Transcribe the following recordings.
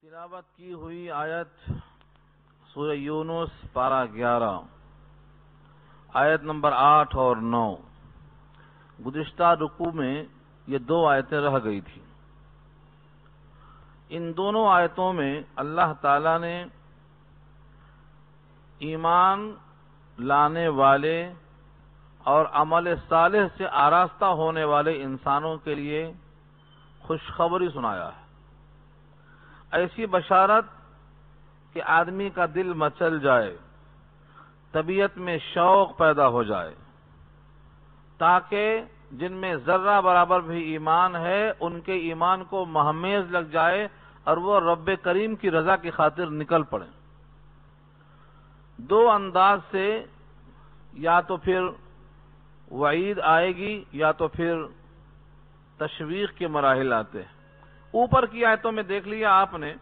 تلاوت کی ہوئی آیت سورہ یونس پارہ 11 آیت نمبر 8 اور 9۔ گزشتہ رکوع میں یہ دو آیتیں رہ گئی تھیں۔ ان دونوں آیتوں میں اللہ تعالی نے ایمان لانے والے اور عمل صالح سے آراستہ ہونے والے انسانوں کے لیے خوشخبری سنایا ہے۔ ایسی بشارت کہ آدمی کا دل مچل جائے، طبیعت میں شوق پیدا ہو جائے، تاکہ جن میں ذرہ برابر بھی ایمان ہے ان کے ایمان کو مہمیز لگ جائے اور وہ رب کریم کی رضا کی خاطر نکل پڑیں۔ دو انداز سے یا تو پھر وعید آئے گی یا تو پھر تشویق کے مراحل آتے ہیں۔ اوپر کی آیتوں میں دیکھ لیا آپ نے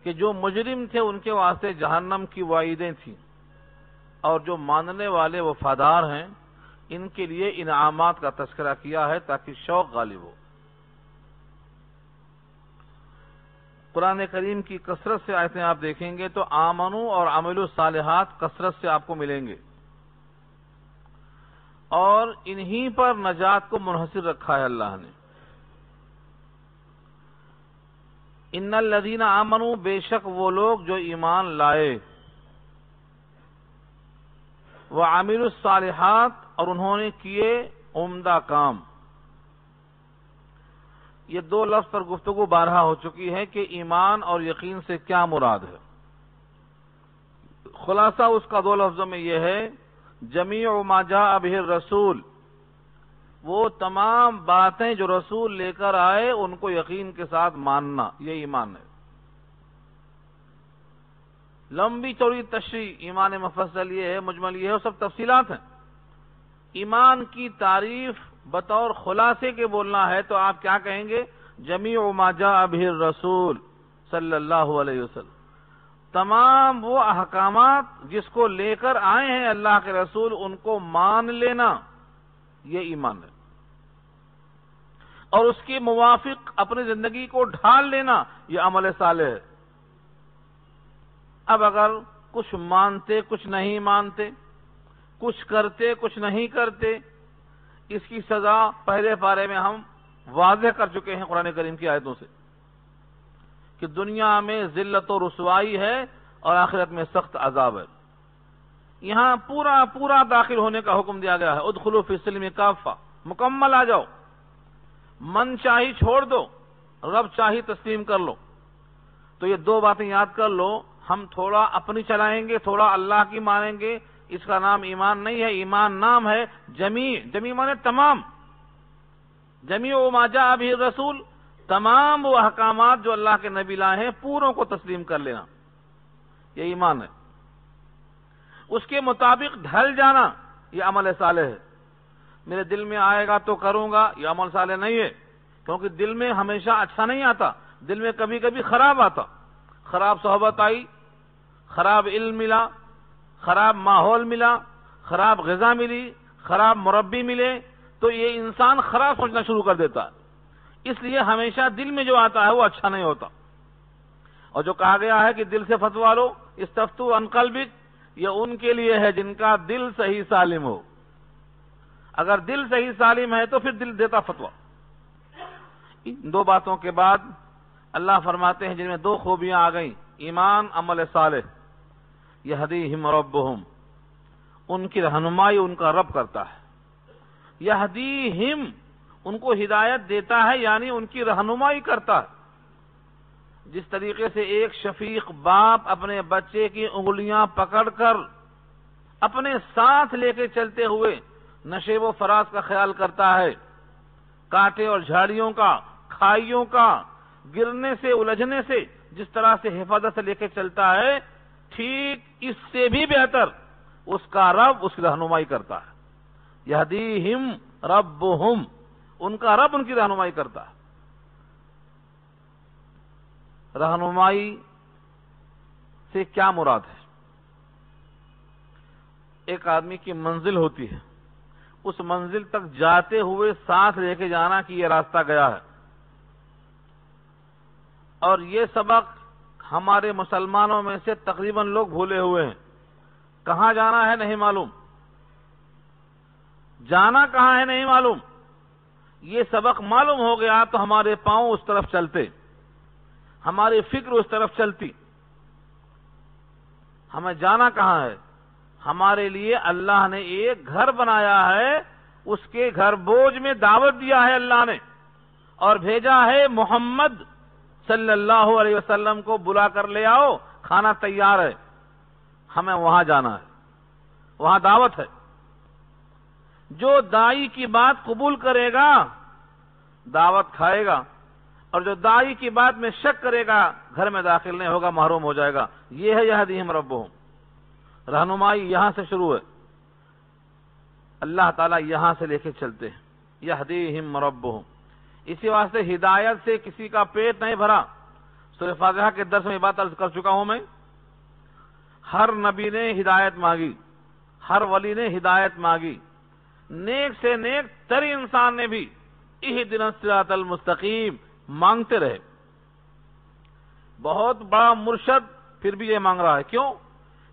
کہ جو مجرم تھے ان کے واسطے جہنم کی وعیدیں تھیں، اور جو ماننے والے وفادار ہیں ان کے لیے انعامات کا تذکرہ کیا ہے تاکہ شوق غالب ہو۔ قرآن کریم کی کثرت سے آیتیں آپ دیکھیں گے تو آمنو اور عملو صالحات کثرت سے آپ کو ملیں گے، اور انہی پر نجات کو منحصر رکھا ہے اللہ نے۔ ان الذین آمنوا، بے شک وہ لوگ جو ایمان لائے، وعملوا الصالحات، اور انہوں نے کیے عمدہ کام۔ یہ دو لفظ پر گفتگو بارہا ہو چکی ہے کہ ایمان اور یقین سے کیا مراد ہے۔ خلاصہ اس کا دو لفظوں میں یہ ہے، جمیع ما جاء بہ الرسول، وہ تمام باتیں جو رسول لے کر آئے ان کو یقین کے ساتھ ماننا، یہ ایمان ہے۔ لمبی چوڑی تشریح، ایمان مفصل یہ ہے، مجمل یہ ہے، وہ سب تفصیلات ہیں۔ ایمان کی تعریف بطور خلاصے کے بولنا ہے تو آپ کیا کہیں گے؟ جمیع ما جاء بہ الرسول صلی اللہ علیہ وسلم، تمام وہ احکامات جس کو لے کر آئے ہیں اللہ کے رسول ان کو مان لینا، یہ ایمان ہے، اور اس کے موافق اپنی زندگی کو ڈھال لینا، یہ عمل صالح ہے۔ اب اگر کچھ مانتے کچھ نہیں مانتے، کچھ کرتے کچھ نہیں کرتے، اس کی سزا پہلے پارے میں ہم واضح کر چکے ہیں قرآن کریم کی آیتوں سے کہ دنیا میں ذلت و رسوائی ہے اور آخرت میں سخت عذاب ہے۔ یہاں پورا داخل ہونے کا حکم دیا گیا ہے، ادخلوا فی السلم کافہ، مکمل آ جاؤ، من چاہی چھوڑ دو، رب چاہی تسلیم کر لو۔ تو یہ دو باتیں یاد کر لو، ہم تھوڑا اپنی چلائیں گے، تھوڑا اللہ کی مانیں گے، اس کا نام ایمان نہیں ہے۔ ایمان نام ہے جمیع مانے تمام، جمیع ما جاء بہ الرسول، تمام وہ احکامات جو اللہ کے نبی لائے ہیں پوروں کو تسلیم کر لینا، یہ ایمان ہے۔ اس کے مطابق ڈھل جانا، یہ عمل صالح ہے۔ میرے دل میں آئے گا تو کروں گا، یہ عمل صالح نہیں ہے، کیونکہ دل میں ہمیشہ اچھا نہیں آتا، دل میں کبھی کبھی خراب آتا، خراب صحبت آئی، خراب علم ملا، خراب ماحول ملا، خراب غذا ملی، خراب مربی ملے، تو یہ انسان خراب سوچنا شروع کر دیتا ہے۔ اس لیے ہمیشہ دل میں جو آتا ہے وہ اچھا نہیں ہوتا۔ اور جو کہا گیا ہے کہ دل سے فتویٰ لو، استفتوا عن قلبک، یہ ان کے لیے ہے جن کا دل صحیح سالم ہو۔ اگر دل صحیح سالم ہے تو پھر دل دیتا فتویٰ۔ ان دو باتوں کے بعد اللہ فرماتے ہیں جن میں دو خوبیاں آ گئیں، ایمان، عمل صالح، یہدیہم ربہم، ان کی رہنمائی ان کا رب کرتا ہے۔ یہدیہم، ان کو ہدایت دیتا ہے، یعنی ان کی رہنمائی کرتا ہے۔ جس طریقے سے ایک شفیق باپ اپنے بچے کی انگلیاں پکڑ کر اپنے ساتھ لے کے چلتے ہوئے نشیب و فراز کا خیال کرتا ہے، کانٹے اور جھاڑیوں کا، کھائیوں کا، گرنے سے الجھنے سے جس طرح سے حفاظت سے لے کے چلتا ہے، ٹھیک اس سے بھی بہتر اس کا رب اس کی رہنمائی کرتا ہے۔ یہدیہم ربہم، ان کا رب ان کی رہنمائی کرتا ہے۔ رہنمائی سے کیا مراد ہے؟ ایک آدمی کی منزل ہوتی ہے، اس منزل تک جاتے ہوئے ساتھ لے کے جانا کہ یہ راستہ گیا ہے۔ اور یہ سبق ہمارے مسلمانوں میں سے تقریباً لوگ بھولے ہوئے ہیں. کہاں جانا ہے نہیں معلوم، جانا کہاں ہے نہیں معلوم. یہ سبق معلوم ہو گیا تو ہمارے پاؤں اس طرف چلتے، ہماری فکر اس طرف چلتی. ہمیں جانا کہاں ہے؟ ہمارے لیے اللہ نے ایک گھر بنایا ہے، اس کے گھر بوجھ میں دعوت دیا ہے اللہ نے، اور بھیجا ہے محمد صلی اللہ علیہ وسلم کو، بلا کر لے آؤ، کھانا تیار ہے. ہمیں وہاں جانا ہے، وہاں دعوت ہے. جو داعی کی بات قبول کرے گا دعوت کھائے گا، اور جو داعی کی بات میں شک کرے گا گھر میں داخل نہیں ہوگا، محروم ہو جائے گا. یہ ہے یہدیہم ربہم. رہنمائی یہاں سے شروع ہے، اللہ تعالیٰ یہاں سے لے کے چلتے ہیں. یہدیہم ربہم. اسی واسطے ہدایت سے کسی کا پیٹ نہیں بھرا. سورہ فاتحہ کے درس میں یہ بات عرض کر چکا ہوں میں. ہر نبی نے ہدایت مانگی، ہر ولی نے ہدایت مانگی. نیک سے نیک ترین انسان نے بھی اہدنا الصراط المستقیم مانگتے رہے. بہت بڑا مرشد پھر بھی یہ مانگ رہا ہے. کیوں؟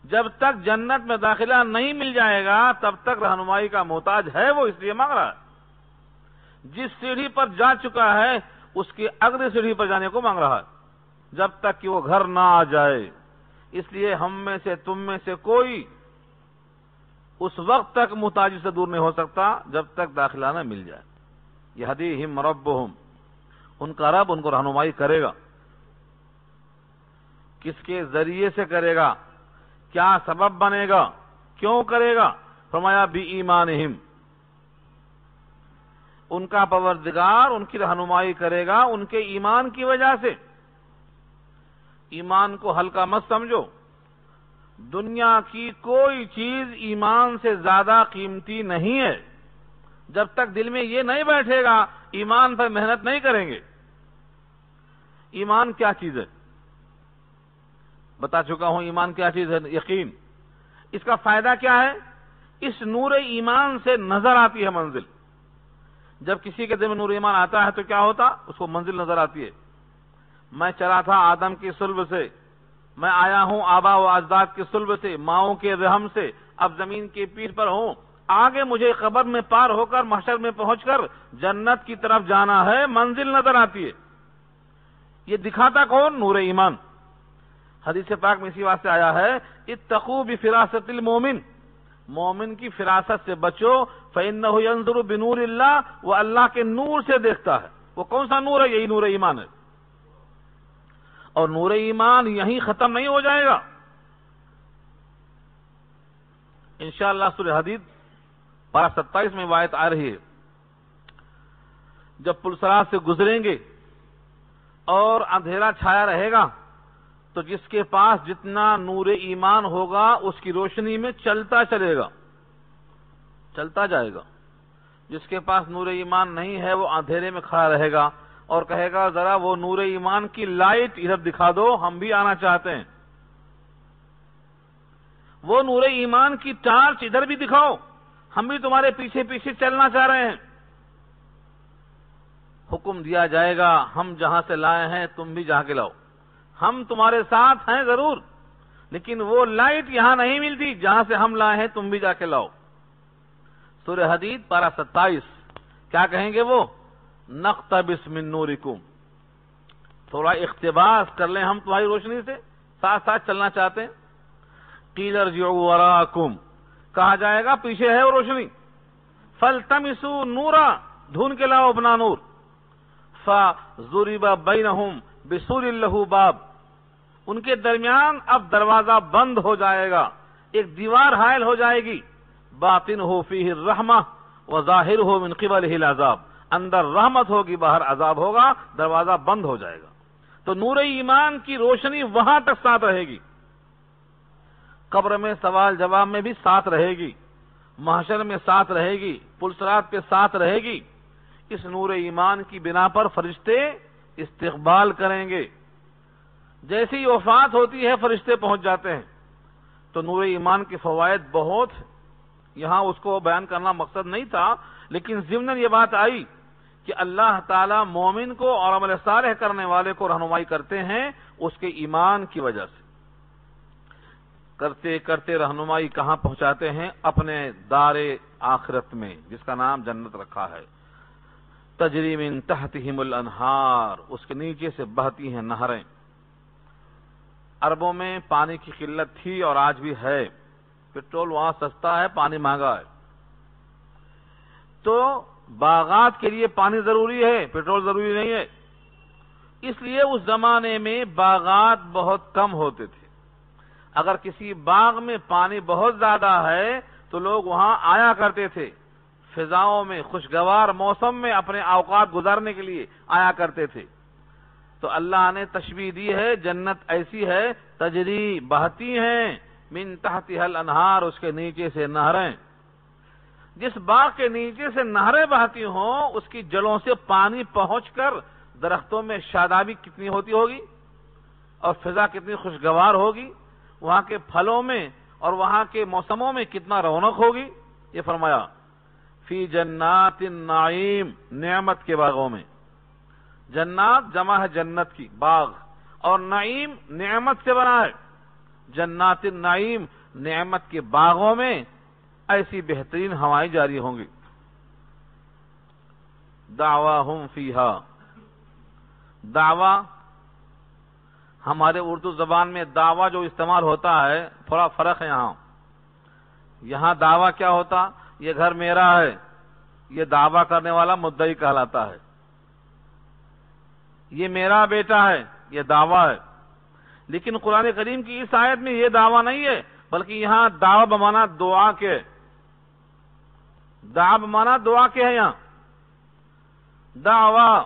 جب تک جنت میں داخلہ نہیں مل جائے گا تب تک رہنمائی کا محتاج ہے وہ، اس لیے مانگ رہا ہے. جس سیڑھی پر جا چکا ہے اس کی اگلی سیڑھی پر جانے کو مانگ رہا ہے، جب تک کہ وہ گھر نہ آ جائے. اس لیے ہم میں سے تم میں سے کوئی اس وقت تک محتاجی سے دور نہیں ہو سکتا جب تک داخلہ نہ مل جائے. یہدیہم ربہم. ان کا رب ان کو رہنمائی کرے گا. کس کے ذریعے سے کرے گا؟ کیا سبب بنے گا؟ کیوں کرے گا؟ فرمایا بی ایمانہم. ان کا پروردگار ان کی رہنمائی کرے گا ان کے ایمان کی وجہ سے. ایمان کو ہلکا مت سمجھو. دنیا کی کوئی چیز ایمان سے زیادہ قیمتی نہیں ہے. جب تک دل میں یہ نہیں بیٹھے گا ایمان پر محنت نہیں کریں گے. ایمان کیا چیز ہے؟ بتا چکا ہوں ایمان کیا چیز ہے. یقین. اس کا فائدہ کیا ہے؟ اس نور ایمان سے نظر آتی ہے منزل. جب کسی کے دل میں نور ایمان آتا ہے تو کیا ہوتا؟ اس کو منزل نظر آتی ہے. میں چلا تھا آدم کی صلب سے، میں آیا ہوں آبا و اجداد کی صلب سے، ماؤں کے رحم سے، اب زمین کی پیٹھ پر ہوں. آگے مجھے قبر میں پار ہو کر محشر میں پہنچ کر جنت کی طرف جانا ہے، منزل نظر آتی ہے. یہ دکھاتا کون؟ نور ایمان. حدیث پاک میں اسی واسطے آیا ہے اتقوا بفراست المومن. مومن کی فراست سے بچو، فإنہ ینظر بنور اللہ. وہ اللہ کے نور سے دیکھتا ہے. وہ کون سا نور ہے؟ یہی نور ایمان ہے. اور نور ایمان یہیں ختم نہیں ہو جائے گا. انشاءاللہ سورہ حدید پارہ 27 میں آیت آ رہی ہے. جب پلسرات سے گزریں گے اور اندھیرا چھایا رہے گا تو جس کے پاس جتنا نور ایمان ہوگا اس کی روشنی میں چلتا چلے گا، چلتا جائے گا. جس کے پاس نور ایمان نہیں ہے وہ اندھیرے میں کھڑا رہے گا اور کہے گا ذرا وہ نور ایمان کی لائٹ ادھر دکھا دو، ہم بھی آنا چاہتے ہیں. وہ نور ایمان کی ٹارچ ادھر بھی دکھاؤ، ہم بھی تمہارے پیچھے پیچھے چلنا چاہ رہے ہیں. حکم دیا جائے گا ہم جہاں سے لائے ہیں تم بھی جا کے لاؤ. ہم تمہارے ساتھ ہیں ضرور، لیکن وہ لائٹ یہاں نہیں ملتی، جہاں سے ہم لائے ہیں تم بھی جا کے لاؤ. سورہ حدید پارہ 27. کیا کہیں گے وہ؟ نقتبس من نورکم. تھوڑا اقتباس کر لیں ہم تمہاری روشنی سے، ساتھ ساتھ چلنا چاہتے ہیں. قیل ارجعوا وراءکم. کہا جائے گا پیچھے ہے وہ روشنی. فالتمسوا نورا. ڈھونڈ کے لاؤ اپنا نور. فضرب بینہم بسور لہ باب. ان کے درمیان اب دروازہ بند ہو جائے گا، ایک دیوار حائل ہو جائے گی. باطنہ فیہ الرحمہ وظاہرہ من قبلہ العذاب. اندر رحمت ہوگی، باہر عذاب ہوگا، دروازہ بند ہو جائے گا. تو نور ایمان کی روشنی وہاں تک ساتھ رہے گی. قبر میں سوال جواب میں بھی ساتھ رہے گی، محشر میں ساتھ رہے گی، پلسرات پہ ساتھ رہے گی. اس نور ایمان کی بنا پر فرشتے استقبال کریں گے. جیسی وفات ہوتی ہے فرشتے پہنچ جاتے ہیں. تو نور ایمان کے فوائد بہت. یہاں اس کو بیان کرنا مقصد نہیں تھا، لیکن ضمن یہ بات آئی کہ اللہ تعالیٰ مومن کو اور عمل صالح کرنے والے کو رہنمائی کرتے ہیں اس کے ایمان کی وجہ سے. کرتے کرتے رہنمائی کہاں پہنچاتے ہیں؟ اپنے دار آخرت میں، جس کا نام جنت رکھا ہے. تجری من تحتہم الانہار، اس کے نیچے سے بہتی ہیں نہریں. عربوں میں پانی کی قلت تھی اور آج بھی ہے. پیٹرول وہاں سستا ہے، پانی مہنگا ہے. تو باغات کے لیے پانی ضروری ہے، پیٹرول ضروری نہیں ہے. اس لیے اس زمانے میں باغات بہت کم ہوتے تھے. اگر کسی باغ میں پانی بہت زیادہ ہے تو لوگ وہاں آیا کرتے تھے، فضاؤں میں خوشگوار موسم میں اپنے اوقات گزارنے کے لیے آیا کرتے تھے. تو اللہ نے تشبیہ دی ہے جنت ایسی ہے، تجری بہتی ہیں، من تحتها الانہار، اس کے نیچے سے نہریں. جس باغ کے نیچے سے نہریں بہتی ہوں اس کی جڑوں سے پانی پہنچ کر درختوں میں شادابی کتنی ہوتی ہوگی اور فضا کتنی خوشگوار ہوگی، وہاں کے پھلوں میں اور وہاں کے موسموں میں کتنا رونق ہوگی. یہ فرمایا فی جنات النعیم، نعمت کے باغوں میں. جنات جمع ہے جنت کی، باغ، اور نعیم نعمت سے بنا ہے. جنات النعیم، نعمت کے باغوں میں ایسی بہترین ہوائیں جاری ہوں گی. دعواہم فیہا، دعوی ہمارے اردو زبان میں دعویٰ جو استعمال ہوتا ہے تھوڑا فرق ہے. یہاں دعویٰ کیا ہوتا؟ یہ گھر میرا ہے، یہ دعویٰ کرنے والا مدعی کہلاتا ہے. یہ میرا بیٹا ہے، یہ دعویٰ ہے. لیکن قرآن کریم کی اس آیت میں یہ دعویٰ نہیں ہے، بلکہ یہاں دعویٰ بمانا دعا کے، دعا بمانا دعا کے ہے. یہاں دعویٰ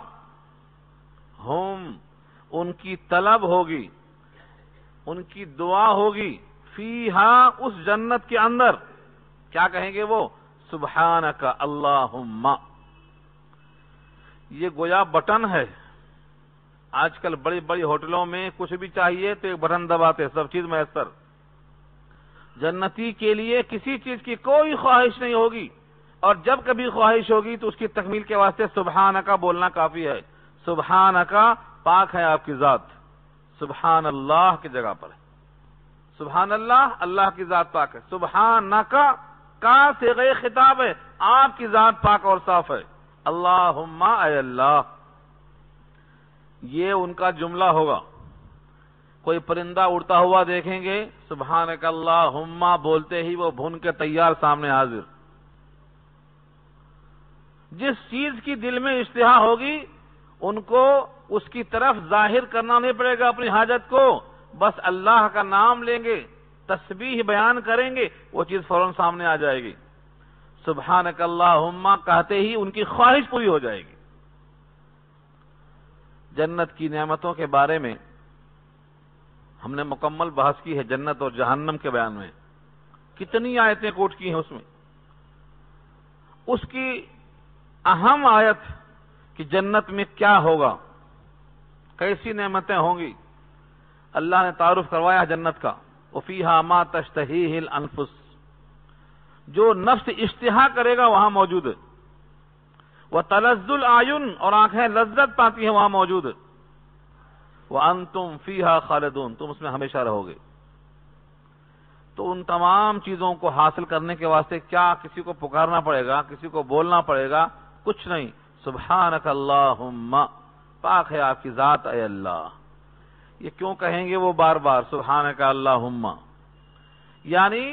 ہم، ان کی طلب ہوگی، ان کی دعا ہوگی، فیہا، اس جنت کے اندر. کیا کہیں گے وہ؟ سبحانک اللہم. یہ گویا بٹن ہے. آج کل بڑی بڑی ہوٹلوں میں کچھ بھی چاہیے تو ایک بٹن دباتے، سب چیز میسر. جنتی کے لیے کسی چیز کی کوئی خواہش نہیں ہوگی، اور جب کبھی خواہش ہوگی تو اس کی تکمیل کے واسطے سبحانکا بولنا کافی ہے. سبحانکا، پاک ہے آپ کی ذات. سبحان اللہ کی جگہ پر ہے. سبحان اللہ، اللہ کی ذات پاک ہے. سبحانکا کا صیغہ خطاب ہے، آپ کی ذات پاک اور صاف ہے. اللہم، اے اللہ. یہ ان کا جملہ ہوگا. کوئی پرندہ اڑتا ہوا دیکھیں گے، سبحانک اللہم بولتے ہی وہ بھون کے تیار سامنے حاضر. جس چیز کی دل میں اشتہا ہوگی ان کو اس کی طرف ظاہر کرنا نہیں پڑے گا اپنی حاجت کو، بس اللہ کا نام لیں گے، تسبیح بیان کریں گے، وہ چیز فوراً سامنے آ جائے گی. سبحانک اللہم کہتے ہی ان کی خواہش پوری ہو جائے گی. جنت کی نعمتوں کے بارے میں ہم نے مکمل بحث کی ہے. جنت اور جہنم کے بیان میں کتنی آیتیں کوٹ کی ہیں. اس میں اس کی اہم آیت کہ جنت میں کیا ہوگا، کیسی نعمتیں ہوں گی، اللہ نے تعارف کروایا جنت کا. وفیہا ما تشتہیہ الانفس، جو نفس اشتہا کرے گا وہاں موجود ہے. وتلذ الاعین، اور آنکھیں لذت پاتی ہیں وہاں موجود ہے. وانتم فیہا خالدون، تم اس میں ہمیشہ رہو گے. تو ان تمام چیزوں کو حاصل کرنے کے واسطے کیا کسی کو پکارنا پڑے گا، کسی کو بولنا پڑے گا؟ کچھ نہیں. سبحانک اللہم، پاک ہے آپ کی ذات اے اللہ. یہ کیوں کہیں گے وہ بار بار سبحانک اللہم؟ یعنی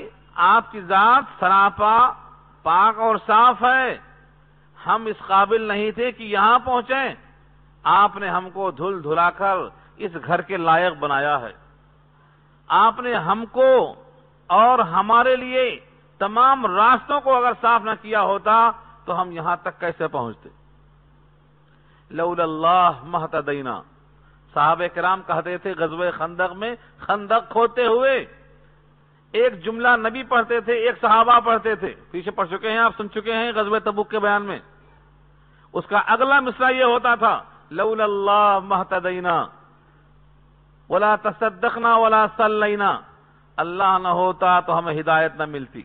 آپ کی ذات سراپا پاک اور صاف ہے. ہم اس قابل نہیں تھے کہ یہاں پہنچیں، آپ نے ہم کو دھل دھلا کر اس گھر کے لائق بنایا ہے. آپ نے ہم کو اور ہمارے لیے تمام راستوں کو اگر صاف نہ کیا ہوتا تو ہم یہاں تک کیسے پہنچتے؟ لولا اللہ مہتدینا. صحابہ کرام کہتے تھے غزوہ خندق میں خندق کھودتے ہوئے ایک جملہ نبی پڑھتے تھے، ایک صحابہ پڑھتے تھے. پیچھے پڑھ چکے ہیں، آپ سن چکے ہیں غزوہ تبوک کے بیان میں. اس کا اگلا مصرع یہ ہوتا تھا لولا اللہ مہتدینا ولا تصدقنا ولا صلینا. اللہ نہ ہوتا تو ہمیں ہدایت نہ ملتی.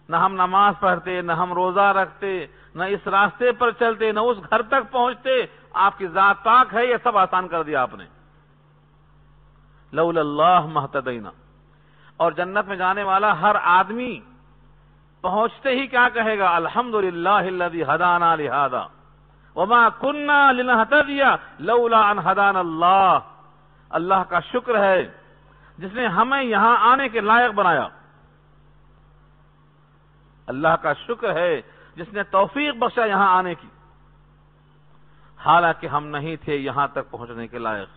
نہ ہم نماز پڑھتے، نہ ہم روزہ رکھتے، نہ اس راستے پر چلتے، نہ اس گھر تک پہنچتے، آپ کی ذات پاک ہے، یہ سب آسان کر دیا آپ نے. لولا اللہ مہتدینا. اور جنت میں جانے والا ہر آدمی پہنچتے ہی کیا کہے گا؟ الحمدللہ الذی ہدانا لہذا وما کننا لنہتدی لولا ان ہدانا اللہ. اللہ کا شکر ہے جس نے ہمیں یہاں آنے کے لائق بنایا. اللہ کا شکر ہے جس نے توفیق بخشا یہاں آنے کی، حالانکہ ہم نہیں تھے یہاں تک پہنچنے کے لائق.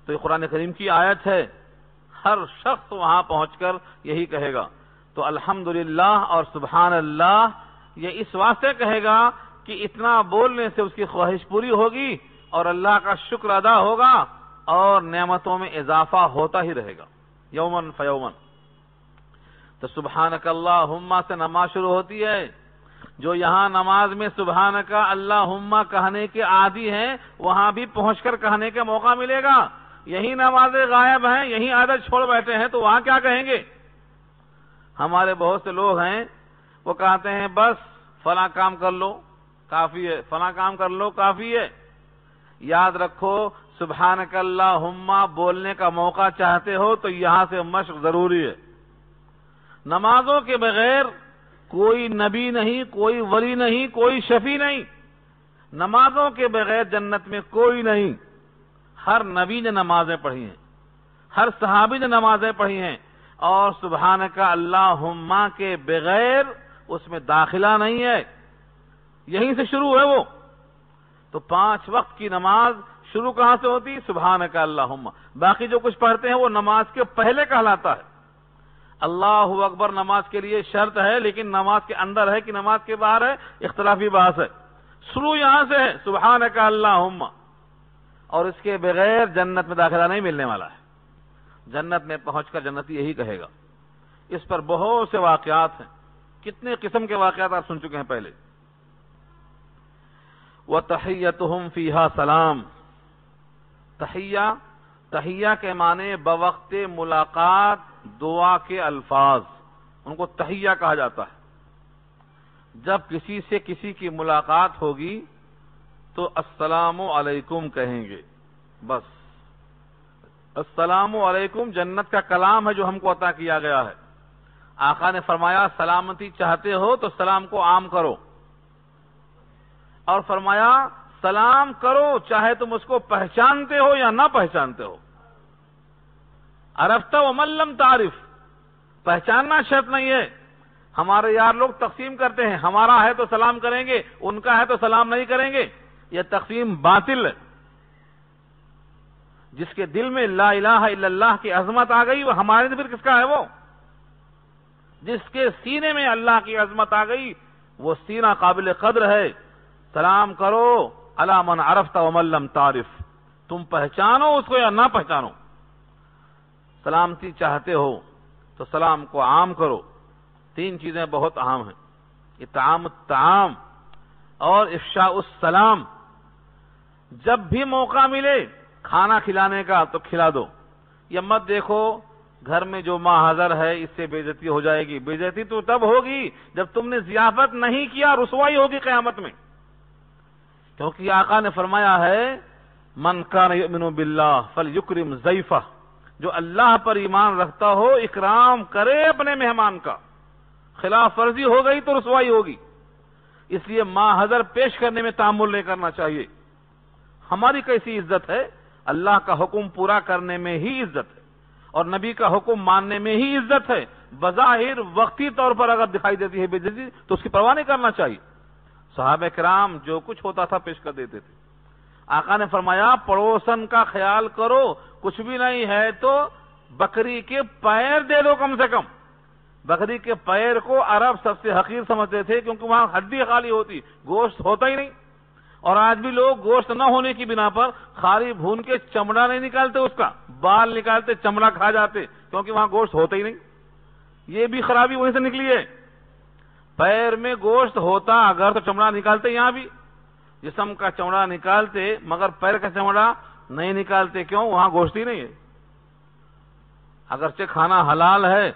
تو یہ قرآن کریم کی آیت ہے، ہر شخص وہاں پہنچ کر یہی کہے گا. تو الحمدللہ اور سبحان اللہ یہ اس واسطے کہے گا کہ اتنا بولنے سے اس کی خواہش پوری ہوگی اور اللہ کا شکر ادا ہوگا اور نعمتوں میں اضافہ ہوتا ہی رہے گا یومن فیومن. تو سبحانک اللہم سے نماز شروع ہوتی ہے. جو یہاں نماز میں سبحانک اللہم کہنے کے عادی ہیں وہاں بھی پہنچ کر کہنے کا موقع ملے گا. یہی نمازیں غائب ہیں، یہی عادت چھوڑ بیٹھے ہیں تو وہاں کیا کہیں گے؟ ہمارے بہت سے لوگ ہیں وہ کہتے ہیں بس فلاں کام کر لو کافی ہے، فلاں کام کر لو کافی ہے. یاد رکھو سبحانک اللہم بولنے کا موقع چاہتے ہو تو یہاں سے مشق ضروری ہے. نمازوں کے بغیر کوئی نبی نہیں، کوئی ولی نہیں، کوئی شفیع نہیں. نمازوں کے بغیر جنت میں کوئی نہیں. ہر نبی نے نمازیں پڑھی ہیں، ہر صحابی نے نمازیں پڑھی ہیں، اور سبحانک اللہم کے بغیر اس میں داخلہ نہیں ہے. یہیں سے شروع ہے وہ. تو 5 وقت کی نماز شروع کہاں سے ہوتی؟ سبحانک اللہم. باقی جو کچھ پڑھتے ہیں وہ نماز کے پہلے کہلاتا ہے. اللہ اکبر نماز کے لیے شرط ہے، لیکن نماز کے اندر ہے کہ نماز کے باہر ہے اختلافی بحث ہے. شروع یہاں سے ہے سبحانک اللہم، اور اس کے بغیر جنت میں داخلہ نہیں ملنے والا ہے. جنت میں پہنچ کر جنتی یہی کہے گا. اس پر بہت سے واقعات ہیں، کتنے قسم کے واقعات آپ سن چکے ہیں پہلے. وَتَحِيَّتُهُمْ فِيهَا سلام. تحیہ کے معنی بوقت ملاقات دعا کے الفاظ، ان کو تحیہ کہا جاتا ہے. جب کسی سے کسی کی ملاقات ہوگی تو السلام علیکم کہیں گے. بس السلام علیکم جنت کا کلام ہے جو ہم کو عطا کیا گیا ہے. آقا نے فرمایا سلامتی چاہتے ہو تو سلام کو عام کرو، اور فرمایا سلام کرو چاہے تم اس کو پہچانتے ہو یا نہ پہچانتے ہو. عرفت ومن لم تعرف، پہچاننا شرط نہیں ہے. ہمارے یار لوگ تقسیم کرتے ہیں، ہمارا ہے تو سلام کریں گے، ان کا ہے تو سلام نہیں کریں گے. یہ تقسیم باطل ہے. جس کے دل میں لا الہ الا اللہ کی عظمت آ گئی وہ ہمارے دل پھر کس کا ہے؟ وہ جس کے سینے میں اللہ کی عظمت آ گئی وہ سینہ قابل قدر ہے. سلام کرو علی من عرفت ومن لم تعرف، تم پہچانو اس کو یا نہ پہچانو. سلامتی چاہتے ہو تو سلام کو عام کرو. 3 چیزیں بہت اہم ہیں، اطعام الطعام اور افشاء السلام. جب بھی موقع ملے کھانا کھلانے کا تو کھلا دو. یہ مت دیکھو گھر میں جو ماں حاضر ہے اس سے بے عزتی ہو جائے گی. بے عزتی تو تب ہوگی جب تم نے ضیافت نہیں کیا، رسوائی ہوگی قیامت میں. کیونکہ آقا نے فرمایا ہے من کان یؤمن باللہ فلیکرم ضیفہ، جو اللہ پر ایمان رکھتا ہو اکرام کرے اپنے مہمان کا. خلاف ورزی ہو گئی تو رسوائی ہوگی. اس لیے ماں حضر پیش کرنے میں تعامل نہیں کرنا چاہیے. ہماری کیسی عزت ہے؟ اللہ کا حکم پورا کرنے میں ہی عزت ہے، اور نبی کا حکم ماننے میں ہی عزت ہے. بظاہر وقتی طور پر اگر دکھائی دیتی ہے بے عزتی تو اس کی پرواہ نہیں کرنا چاہیے. صحابہ کرام جو کچھ ہوتا تھا پیش کر دیتے تھے. آقا نے فرمایا پڑوسن کا خیال کرو، کچھ بھی نہیں ہے تو بکری کے پیر دے دو کم سے کم. بکری کے پیر کو عرب سب سے حقیر سمجھتے تھے کیونکہ وہاں ہڈی خالی ہوتی، گوشت ہوتا ہی نہیں. اور آج بھی لوگ گوشت نہ ہونے کی بنا پر خالی بھون کے چمڑا نہیں نکالتے، اس کا بال نکالتے چمڑا کھا جاتے کیونکہ وہاں گوشت ہوتا ہی نہیں. یہ بھی خرابی وہیں سے نکلی ہے. پیر میں گوشت ہوتا اگر تو چمڑا نکالتے. یہاں بھی جسم کا چمڑا نکالتے مگر پیر کا چمڑا نہیں نکالتے. کیوں؟ وہاں گوشت ہی نہیں ہے. اگرچہ کھانا حلال ہے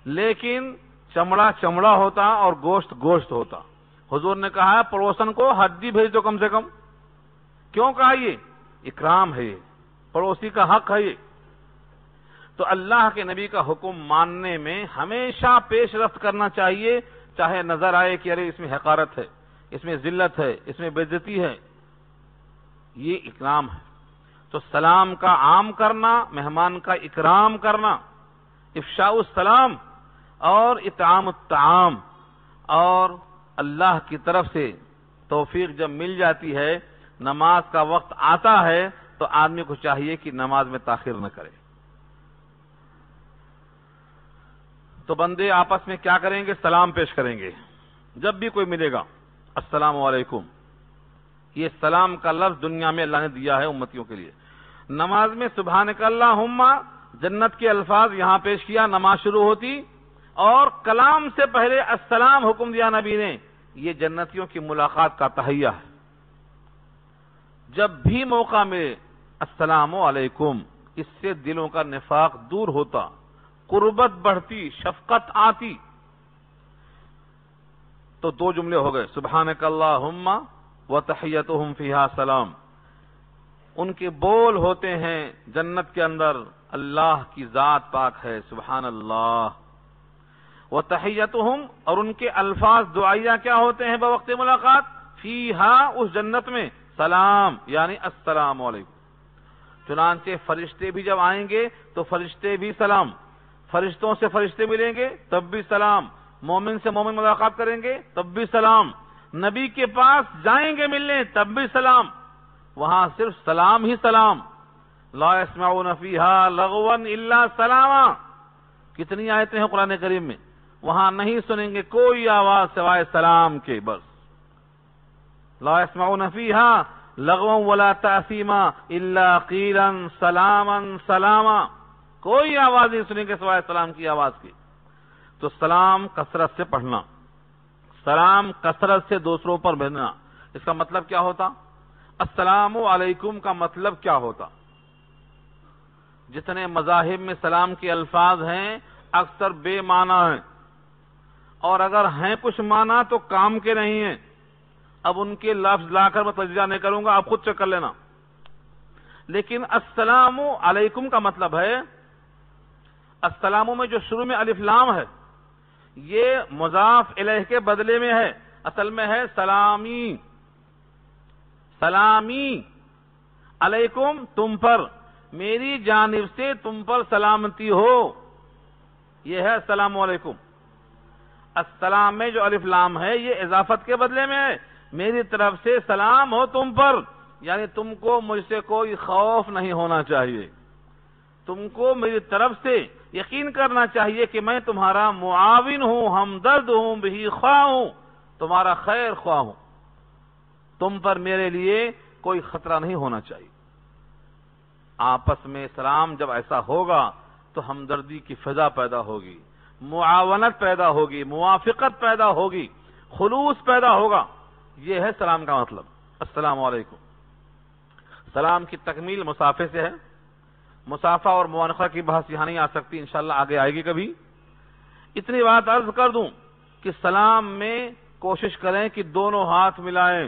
لیکن چمڑا چمڑا ہوتا اور گوشت گوشت ہوتا. حضور نے کہا پڑوسن کو ہڈی بھیج دو کم سے کم. کیوں کہا؟ یہ اکرام ہے، یہ پڑوسی کا حق ہے. یہ تو اللہ کے نبی کا حکم ماننے میں ہمیشہ پیش رفت کرنا چاہیے، چاہے نظر آئے کہ ارے اس میں حقارت ہے، اس میں ذلت ہے، اس میں بے عزتی ہے. یہ اکرام ہے. تو سلام کا عام کرنا، مہمان کا اکرام کرنا، افشاء السلام اور اطعام الطعام، اور اللہ کی طرف سے توفیق جب مل جاتی ہے، نماز کا وقت آتا ہے تو آدمی کو چاہیے کہ نماز میں تاخیر نہ کرے. تو بندے آپس میں کیا کریں گے؟ سلام پیش کریں گے. جب بھی کوئی ملے گا السلام علیکم. یہ سلام کا لفظ دنیا میں اللہ نے دیا ہے امتیوں کے لیے. نماز میں سبحانک اللہم، جنت کے الفاظ یہاں پیش کیا، نماز شروع ہوتی، اور کلام سے پہلے السلام حکم دیا نبی نے. یہ جنتیوں کی ملاقات کا تہیہ ہے. جب بھی موقع ملے السلام علیکم، اس سے دلوں کا نفاق دور ہوتا، قربت بڑھتی، شفقت آتی. تو دو جملے ہو گئے، سبحانک اللہم وتحیتہم فیہا سلام. ان کے بول ہوتے ہیں جنت کے اندر اللہ کی ذات پاک ہے، سبحان اللہ. وتحیتہم، اور ان کے الفاظ دعائیہ کیا ہوتے ہیں بوقت ملاقات؟ فیہا، اس جنت میں، سلام یعنی السلام علیکم. چنانچہ فرشتے بھی جب آئیں گے تو فرشتے بھی سلام، فرشتوں سے فرشتے ملیں گے تب بھی سلام، مومن سے مومن ملاقات کریں گے تب بھی سلام، نبی کے پاس جائیں گے ملنے تب بھی سلام. وہاں صرف سلام ہی سلام. لا يسمعون فیہا لغوا الا سلاما. کتنی آیتیں ہیں قرآن کریم میں؟ وہاں نہیں سنیں گے کوئی آواز سوائے سلام کے، بس. لا يسمعون فیہا لغوا ولا تأثیما الا قیلا سلاما سلاما. کوئی آواز نہیں سنیں گے سوائے سلام کی آواز کی. تو سلام کثرت سے پڑھنا، سلام کثرت سے دوسروں پر بھیجنا. اس کا مطلب کیا ہوتا؟ السلام علیکم کا مطلب کیا ہوتا؟ جتنے مذاہب میں سلام کے الفاظ ہیں اکثر بے معنی ہیں، اور اگر ہیں کچھ معنی تو کام کے نہیں ہیں. اب ان کے لفظ لا کر میں تجزیہ نہیں کروں گا، آپ خود چیک کر لینا. لیکن السلام علیکم کا مطلب ہے، السلام میں جو شروع میں الف لام ہے یہ مضاف الیہ کے بدلے میں ہے، اصل میں ہے سلامی. سلامی علیکم، تم پر، میری جانب سے تم پر سلامتی ہو، یہ ہے السلام علیکم. السلام میں جو الف لام ہے یہ اضافت کے بدلے میں ہے، میری طرف سے سلام ہو تم پر، یعنی تم کو مجھ سے کوئی خوف نہیں ہونا چاہیے، تم کو میری طرف سے یقین کرنا چاہیے کہ میں تمہارا معاون ہوں، ہمدرد ہوں، بہی خواہ ہوں، تمہارا خیر خواہ ہوں. تم پر میرے لیے کوئی خطرہ نہیں ہونا چاہیے. آپس میں سلام جب ایسا ہوگا تو ہمدردی کی فضا پیدا ہوگی، معاونت پیدا ہوگی، موافقت پیدا ہوگی، خلوص پیدا ہوگا. یہ ہے سلام کا مطلب. السلام علیکم. سلام کی تکمیل مصافحے سے ہے. مصافحہ اور موانقہ کی بحث یہاں نہیں آ سکتی، انشاءاللہ آگے آئے گی کبھی. اتنی بات عرض کر دوں کہ سلام میں کوشش کریں کہ دونوں ہاتھ ملائیں.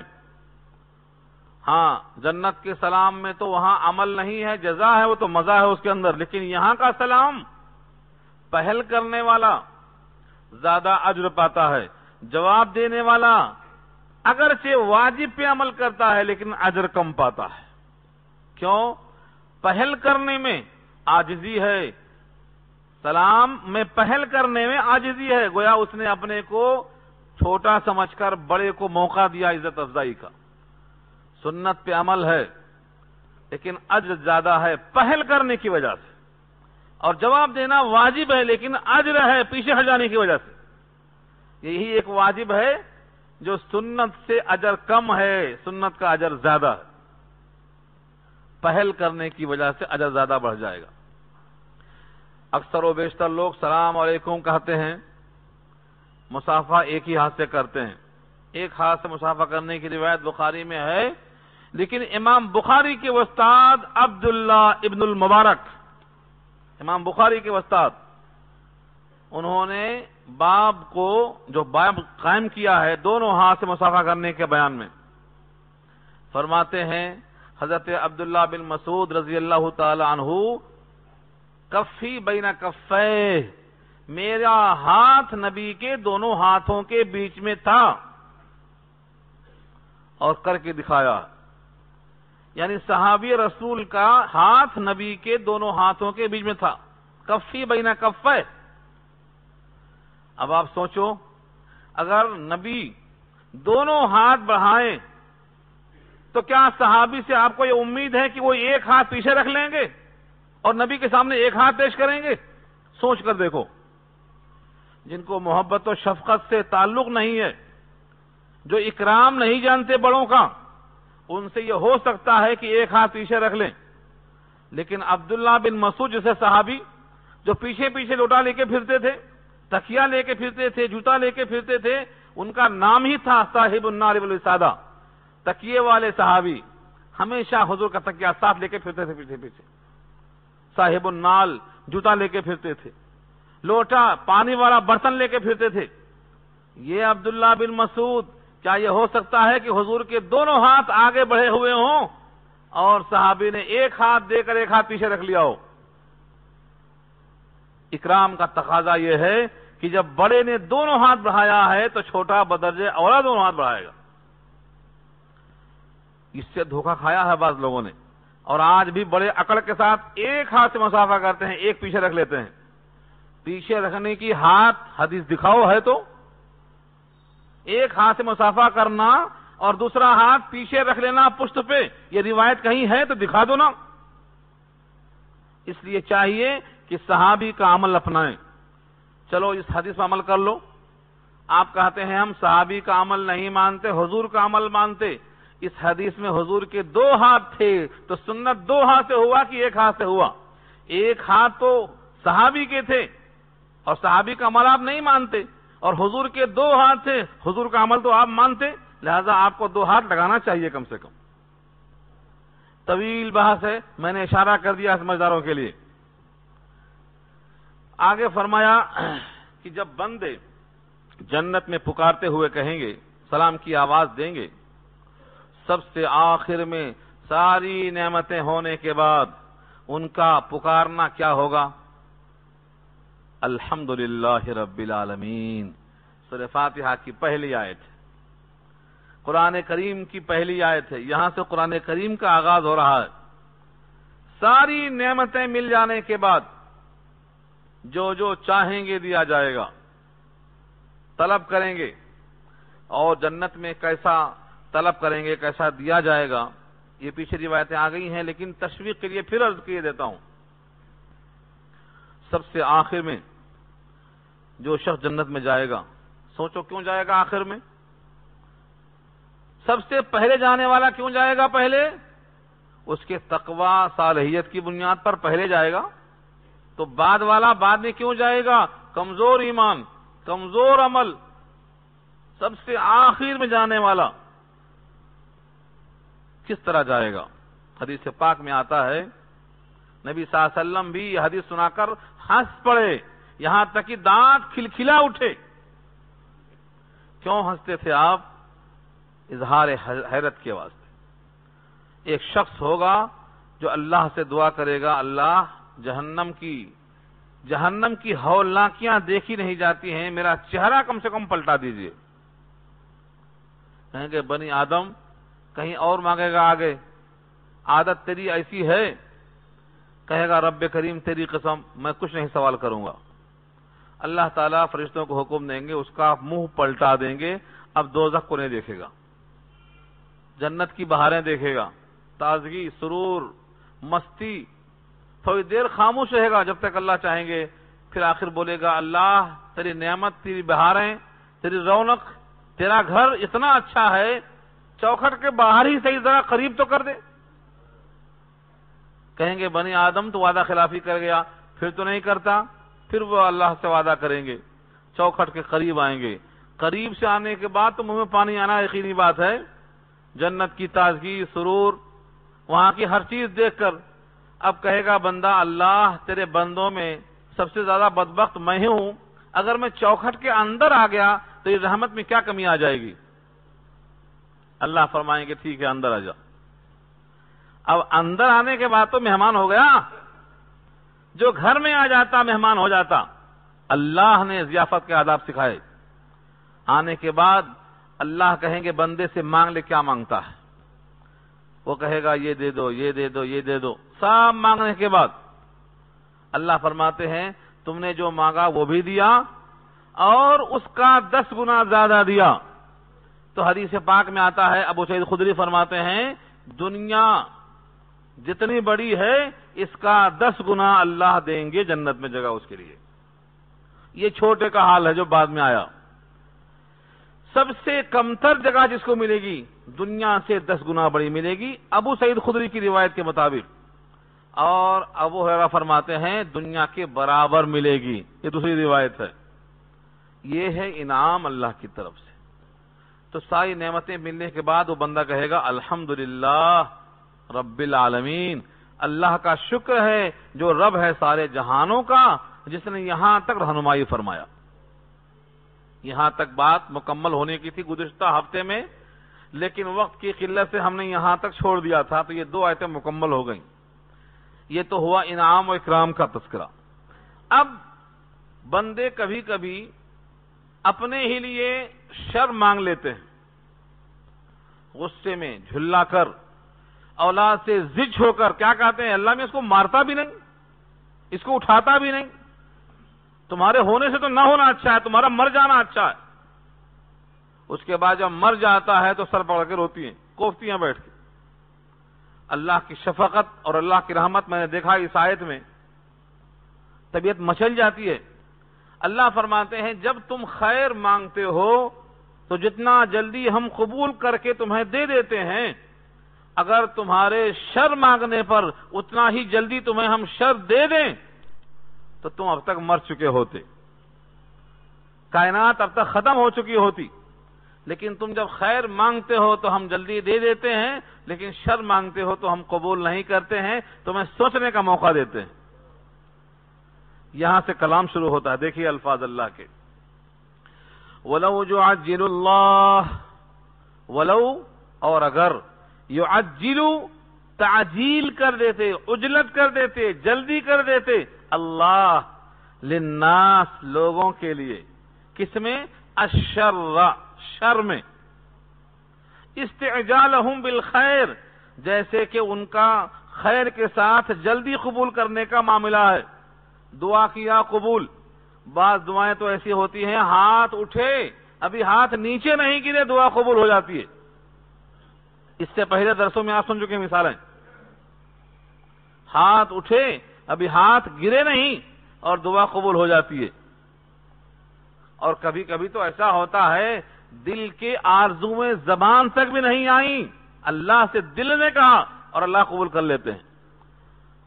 ہاں، جنت کے سلام میں تو وہاں عمل نہیں ہے، جزا ہے، وہ تو مزہ ہے اس کے اندر. لیکن یہاں کا سلام پہل کرنے والا زیادہ اجر پاتا ہے، جواب دینے والا اگرچہ واجب پہ عمل کرتا ہے لیکن اجر کم پاتا ہے. کیوں؟ پہل کرنے میں عاجزی ہے، سلام میں پہل کرنے میں عاجزی ہے. گویا اس نے اپنے کو چھوٹا سمجھ کر بڑے کو موقع دیا عزت افزائی کا. سنت پہ عمل ہے لیکن اجر زیادہ ہے پہل کرنے کی وجہ سے، اور جواب دینا واجب ہے لیکن اجر ہے پیچھے ہٹ جانے کی وجہ سے. یہی ایک واجب ہے جو سنت سے اجر کم ہے، سنت کا اجر زیادہ ہے. پہل کرنے کی وجہ سے اجر زیادہ بڑھ جائے گا. اکثر و بیشتر لوگ سلام علیکم کہتے ہیں، مصافحہ ایک ہی ہاتھ سے کرتے ہیں. ایک ہاتھ سے مصافحہ کرنے کی روایت بخاری میں ہے، لیکن امام بخاری کے استاد عبداللہ ابن المبارک، امام بخاری کے استاد، انہوں نے باب کو جو باب قائم کیا ہے دونوں ہاتھ سے مصافحہ کرنے کے بیان میں، فرماتے ہیں حضرت عبداللہ بن مسعود رضی اللہ تعالی عنہ، کفی بین کفیہ، میرا ہاتھ نبی کے دونوں ہاتھوں کے بیچ میں تھا، اور کر کے دکھایا، یعنی صحابی رسول کا ہاتھ نبی کے دونوں ہاتھوں کے بیچ میں تھا، کفی بین کفیہ۔ اب آپ سوچو، اگر نبی دونوں ہاتھ بڑھائیں تو کیا صحابی سے آپ کو یہ امید ہے کہ وہ ایک ہاتھ پیچھے رکھ لیں گے اور نبی کے سامنے ایک ہاتھ پیش کریں گے؟ سوچ کر دیکھو، جن کو محبت و شفقت سے تعلق نہیں ہے، جو اکرام نہیں جانتے بڑوں کا، ان سے یہ ہو سکتا ہے کہ ایک ہاتھ پیچھے رکھ لیں، لیکن عبداللہ بن مسعود جیسے صحابی جو پیچھے پیچھے لوٹا لے کے پھرتے تھے، تکیہ لے کے پھرتے تھے، جوتا لے کے پھرتے تھے، ان کا نام ہی تھا صاحب النال والوسادہ، تکیے والے صحابی، ہمیشہ حضور کا تکیہ ساتھ لے کے پھرتے تھے، پیچھے پیچھے صاحب النال، جوتا لے کے پھرتے تھے، لوٹا پانی والا برتن لے کے پھرتے تھے۔ یہ عبداللہ بن مسعود، کیا یہ ہو سکتا ہے کہ حضور کے دونوں ہاتھ آگے بڑھے ہوئے ہوں اور صحابی نے ایک ہاتھ دے کر ایک ہاتھ پیچھے رکھ لیا ہو؟ اکرام کا تقاضا یہ ہے کہ جب بڑے نے دونوں ہاتھ بڑھایا ہے تو چھوٹا بدرجہ اولا دونوں ہاتھ بڑھائے گا۔ اس سے دھوکہ کھایا ہے بعض لوگوں نے، اور آج بھی بڑے عقل کے ساتھ ایک ہاتھ سے مصافحہ کرتے ہیں، ایک پیچھے رکھ لیتے ہیں۔ پیچھے رکھنے کی ہاتھ حدیث دکھاؤ ہے تو، ایک ہاتھ سے مصافحہ کرنا اور دوسرا ہاتھ پیچھے رکھ لینا پشت پہ، یہ روایت کہیں ہے تو دکھا دو نا۔ اس لیے چاہیے کہ صحابی کا عمل اپنائیں۔ چلو اس حدیث پر عمل کر لو، آپ کہتے ہیں ہم صحابی کا عمل نہیں مانتے، حضور کا عمل مانتے۔ اس حدیث میں حضور کے دو ہاتھ تھے تو سنت دو ہاتھ سے ہوا کہ ایک ہاتھ سے ہوا؟ ایک ہاتھ تو صحابی کے تھے اور صحابی کا عمل آپ نہیں مانتے، اور حضور کے دو ہاتھ تھے، حضور کا عمل تو آپ مانتے، لہذا آپ کو دو ہاتھ لگانا چاہیے کم سے کم۔ طویل بحث ہے، میں نے اشارہ کر دیا سمجھداروں کے لیے۔ آگے فرمایا کہ جب بندے جنت میں پکارتے ہوئے کہیں گے، سلام کی آواز دیں گے، سب سے آخر میں ساری نعمتیں ہونے کے بعد ان کا پکارنا کیا ہوگا؟ الحمدللہ رب العالمین۔ سورہ فاتحہ کی پہلی آیت ہے، قرآن کریم کی پہلی آیت ہے، یہاں سے قرآن کریم کا آغاز ہو رہا ہے۔ ساری نعمتیں مل جانے کے بعد جو جو چاہیں گے دیا جائے گا، طلب کریں گے، اور جنت میں کیسا طلب کریں گے، کیسا دیا جائے گا، یہ پیچھے روایتیں آ گئی ہیں، لیکن تشویق کے لیے پھر عرض کیے دیتا ہوں۔ سب سے آخر میں جو شخص جنت میں جائے گا، سوچو کیوں جائے گا آخر میں؟ سب سے پہلے جانے والا کیوں جائے گا پہلے؟ اس کے تقوی صالحیت کی بنیاد پر پہلے جائے گا، تو بعد والا بعد میں کیوں جائے گا؟ کمزور ایمان، کمزور عمل، سب سے آخر میں جانے والا کس طرح جائے گا؟ حدیث پاک میں آتا ہے، نبی صلی اللہ علیہ وسلم بھی یہ حدیث سنا کر ہنس پڑے، یہاں تک کہ دانت کھلکھلا اٹھے۔ کیوں ہنستے تھے آپ؟ اظہار حیرت کے واسطے۔ ایک شخص ہوگا جو اللہ سے دعا کرے گا، اللہ جہنم کی ہولناکیاں دیکھی نہیں جاتی ہیں، میرا چہرہ کم سے کم پلٹا دیجئے۔ کہیں گے بنی آدم، کہیں اور مانگے گا آگے، عادت تیری ایسی ہے، کہے گا رب کریم تیری قسم میں کچھ نہیں سوال کروں گا۔ اللہ تعالیٰ فرشتوں کو حکم دیں گے، اس کا منہ پلٹا دیں گے، اب دوزخ کو نہیں دیکھے گا، جنت کی بہاریں دیکھے گا، تازگی، سرور، مستی۔ تھوڑی دیر خاموش رہے گا جب تک اللہ چاہیں گے، پھر آخر بولے گا اللہ تیری نعمت، تیری بہاریں، تیری رونق، تیرا گھر اتنا اچھا ہے، چوکھٹ کے باہر ہی صحیح ذرا قریب تو کر دے۔ کہیں گے بنی آدم تو وعدہ خلافی کر گیا، پھر تو نہیں کرتا، پھر وہ اللہ سے وعدہ کریں گے، چوکھٹ کے قریب آئیں گے۔ قریب سے آنے کے بعد تو منہ میں پانی آنا یقینی بات ہے، جنت کی تازگی، سرور، وہاں کی ہر چیز دیکھ کر اب کہے گا بندہ اللہ تیرے بندوں میں سب سے زیادہ بدبخت میں ہوں، اگر میں چوکھٹ کے اندر آ گیا تو یہ رحمت میں کیا کمی آ جائے گی؟ اللہ فرمائیں گے ٹھیک ہے اندر آ جا. اب اندر آنے کے بعد تو مہمان ہو گیا، جو گھر میں آ جاتا مہمان ہو جاتا. اللہ نے ضیافت کے آداب سکھائے. آنے کے بعد اللہ کہیں گے بندے سے مانگ لے کیا مانگتا ہے. وہ کہے گا یہ دے دو یہ دے دو یہ دے دو. سب مانگنے کے بعد اللہ فرماتے ہیں تم نے جو مانگا وہ بھی دیا اور اس کا 10 گنا زیادہ دیا. تو حدیث پاک میں آتا ہے، ابو سعید خدری فرماتے ہیں دنیا جتنی بڑی ہے اس کا 10 گنا اللہ دیں گے جنت میں جگہ اس کے لیے. یہ چھوٹے کا حال ہے جو بعد میں آیا. سب سے کمتر جگہ جس کو ملے گی دنیا سے 10 گنا بڑی ملے گی ابو سعید خدری کی روایت کے مطابق. اور ابو ہریرہ فرماتے ہیں دنیا کے برابر ملے گی. یہ دوسری روایت ہے. یہ ہے انعام اللہ کی طرف سے. تو ساری نعمتیں ملنے کے بعد وہ بندہ کہے گا الحمدللہ رب العالمین، اللہ کا شکر ہے جو رب ہے سارے جہانوں کا، جس نے یہاں تک رہنمائی فرمایا. یہاں تک بات مکمل ہونے کی تھی گزشتہ ہفتے میں، لیکن وقت کی قلت سے ہم نے یہاں تک چھوڑ دیا تھا، تو یہ 2 آیتیں مکمل ہو گئیں. یہ تو ہوا انعام و اکرام کا تذکرہ. اب بندے کبھی کبھی اپنے ہی لیے شر مانگ لیتے ہیں، غصے میں جھلا کر، اولاد سے زج ہو کر. کیا کہتے ہیں؟ اللہ میں اس کو مارتا بھی نہیں، اس کو اٹھاتا بھی نہیں. تمہارے ہونے سے تو نہ ہونا اچھا ہے، تمہارا مر جانا اچھا ہے. اس کے بعد جب مر جاتا ہے تو سر پکڑ کے روتی ہیں، کوفتی ہیں بیٹھ کے. اللہ کی شفقت اور اللہ کی رحمت میں نے دیکھا اس آیت میں، طبیعت مچل جاتی ہے. اللہ فرماتے ہیں جب تم خیر مانگتے ہو تو جتنا جلدی ہم قبول کر کے تمہیں دے دیتے ہیں، اگر تمہارے شر مانگنے پر اتنا ہی جلدی تمہیں ہم شر دے دیں تو تم اب تک مر چکے ہوتے، کائنات اب تک ختم ہو چکی ہوتی. لیکن تم جب خیر مانگتے ہو تو ہم جلدی دے دیتے ہیں، لیکن شر مانگتے ہو تو ہم قبول نہیں کرتے ہیں، تمہیں سوچنے کا موقع دیتے ہیں. یہاں سے کلام شروع ہوتا ہے. دیکھیے الفاظ اللہ کے، وَلَوْ يُعَجِّلُ اللَّهُ، ولو اور اگر، یعجلو تعجیل کر دیتے، عجلت کر دیتے، جلدی کر دیتے اللہ للناس لوگوں کے لیے. کس میں؟ الشر، شر میں. استعجالہم بالخیر، جیسے کہ ان کا خیر کے ساتھ جلدی قبول کرنے کا معاملہ ہے. دعا کیا قبول. بعض دعائیں تو ایسی ہوتی ہیں ہاتھ اٹھے ابھی ہاتھ نیچے نہیں گرے دعا قبول ہو جاتی ہے. اس سے پہلے درسوں میں آپ سن چکے مثالیں. ہاتھ اٹھے ابھی ہاتھ گرے نہیں اور دعا قبول ہو جاتی ہے. اور کبھی کبھی تو ایسا ہوتا ہے دل کے آرزویں زبان تک بھی نہیں آئیں، اللہ سے دل نے کہا اور اللہ قبول کر لیتے ہیں.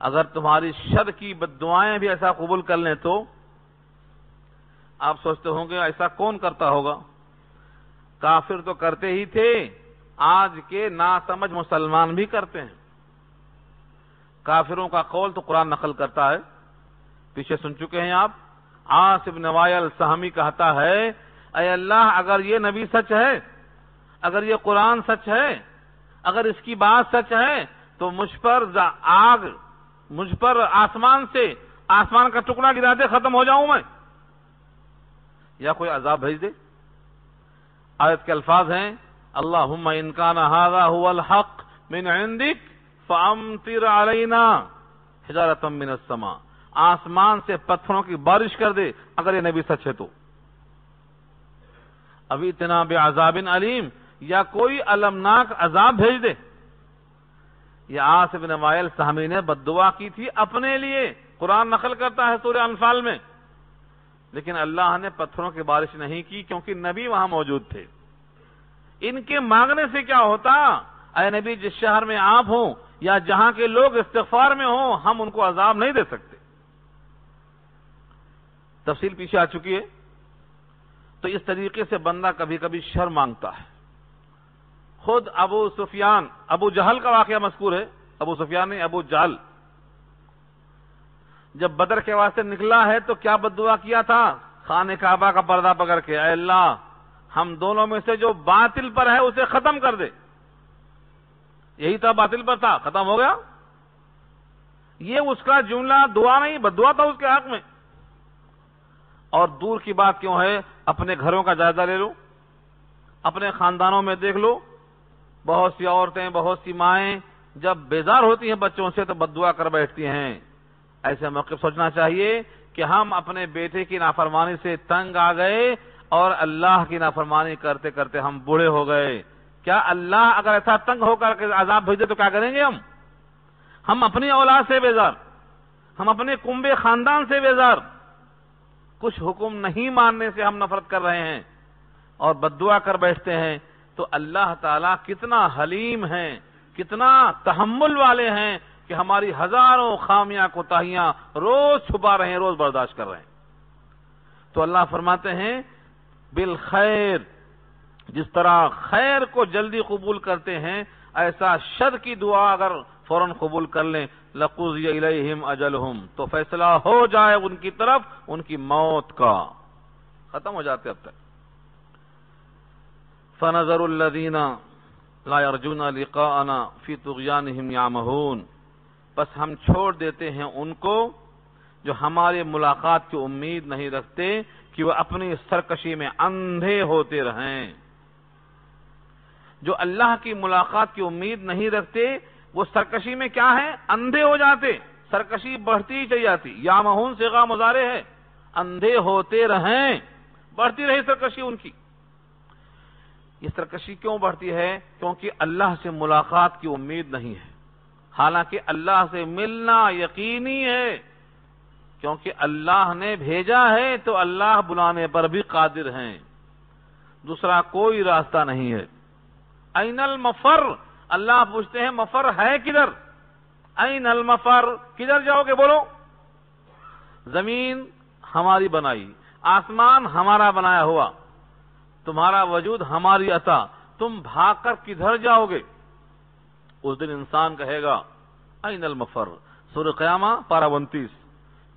اگر تمہاری شر کی بد دعائیں بھی ایسا قبول کر لیں تو آپ سوچتے ہوں گے ایسا کون کرتا ہوگا؟ کافر تو کرتے ہی تھے، آج کے ناسمجھ مسلمان بھی کرتے ہیں. کافروں کا قول تو قرآن نقل کرتا ہے، پیچھے سن چکے ہیں آپ. عاص بن وائل سہمی کہتا ہے اے اللہ اگر یہ نبی سچ ہے، اگر یہ قرآن سچ ہے، اگر اس کی بات سچ ہے تو مجھ پر آگ، مجھ پر آسمان کا ٹکڑا گرا دے، ختم ہو جاؤں میں، یا کوئی عذاب بھیج دے. آیت کے الفاظ ہیں اللہم ان کان ھذا ھو الحق من عندک فامطر علینا حجارۃ من السماء، آسمان سے پتھروں کی بارش کر دے اگر یہ نبی سچ ہے تو. ابھی اتنا بعذاب علیم، یا کوئی المناک عذاب بھیج دے. یہ عاص بن وائل سہمی نے بد دعا کی تھی اپنے لیے. قرآن نقل کرتا ہے سورہ انفال میں، لیکن اللہ نے پتھروں کی بارش نہیں کی کیونکہ نبی وہاں موجود تھے. ان کے مانگنے سے کیا ہوتا؟ اے نبی جس شہر میں آپ ہوں یا جہاں کے لوگ استغفار میں ہوں ہم ان کو عذاب نہیں دے سکتے. تفصیل پیچھے آ چکی ہے. تو اس طریقے سے بندہ کبھی کبھی شر مانگتا ہے. خود ابو سفیان، ابو جہل کا واقعہ مذکور ہے. ابو سفیان نے ابو جہل جب بدر کے واسطے نکلا ہے تو کیا بد دعا کیا تھا؟ خانہ کعبہ کا پردہ پکڑ کے، اے اللہ ہم دونوں میں سے جو باطل پر ہے اسے ختم کر دے. یہی تھا، باطل پر تھا، ختم ہو گیا. یہ اس کا جملہ دعا نہیں، بددعا تھا اس کے حق میں. اور دور کی بات کیوں ہے، اپنے گھروں کا جائزہ لے لو، اپنے خاندانوں میں دیکھ لو. بہت سی عورتیں، بہت سی مائیں جب بیزار ہوتی ہیں بچوں سے تو بددعا کر بیٹھتی ہیں. ایسے موقع سوچنا چاہیے کہ ہم اپنے بیٹے کی نافرمانی سے تنگ آ گئے اور اللہ کی نافرمانی کرتے کرتے ہم بوڑھے ہو گئے. کیا اللہ اگر ایسا تنگ ہو کر کے عذاب بھیجے تو کیا کریں گے ہم اپنی اولاد سے بیزار، ہم اپنے کنبے خاندان سے بیزار. کچھ حکم نہیں ماننے سے ہم نفرت کر رہے ہیں اور بددعا کر بیٹھتے ہیں. تو اللہ تعالیٰ کتنا حلیم ہیں، کتنا تحمل والے ہیں کہ ہماری ہزاروں خامیاں کوتاہیاں روز چھپا رہے ہیں، روز برداشت کر رہے ہیں. تو اللہ فرماتے ہیں بالخیر، جس طرح خیر کو جلدی قبول کرتے ہیں ایسا شر کی دعا اگر فوراً قبول کر لیں لَقُضِيَ إِلَيْهِمْ أَجَلُهُمْ، تو فیصلہ ہو جائے ان کی طرف ان کی موت کا، ختم ہو جاتے. اب تک فَنَذَرُ الَّذِينَ لَا يَرْجُونَ لِقَاءَنَا فِي طُغْيَانِهِمْ يَعْمَهُونَ، بس ہم چھوڑ دیتے ہیں ان کو جو ہمارے ملاقات کی امید نہیں رکھتے کہ وہ اپنی سرکشی میں اندھے ہوتے رہیں. جو اللہ کی ملاقات کی امید نہیں رکھتے وہ سرکشی میں کیا ہے، اندھے ہو جاتے. سرکشی بڑھتی ہی چلی جاتی. یامہون صیغہ مضارع ہے، اندھے ہوتے رہیں، بڑھتی رہی سرکشی ان کی. یہ سرکشی کیوں بڑھتی ہے؟ کیونکہ اللہ سے ملاقات کی امید نہیں ہے. حالانکہ اللہ سے ملنا یقینی ہے، کیونکہ اللہ نے بھیجا ہے تو اللہ بلانے پر بھی قادر ہیں، دوسرا کوئی راستہ نہیں ہے. این المفر، اللہ پوچھتے ہیں مفر ہے کدھر؟ این المفر، کدھر جاؤ گے بولو؟ زمین ہماری بنائی، آسمان ہمارا بنایا ہوا، تمہارا وجود ہماری عطا، تم بھاگ کر کدھر جاؤ گے؟ اس دن انسان کہے گا این المفر. سورہ قیامہ پارہ 29.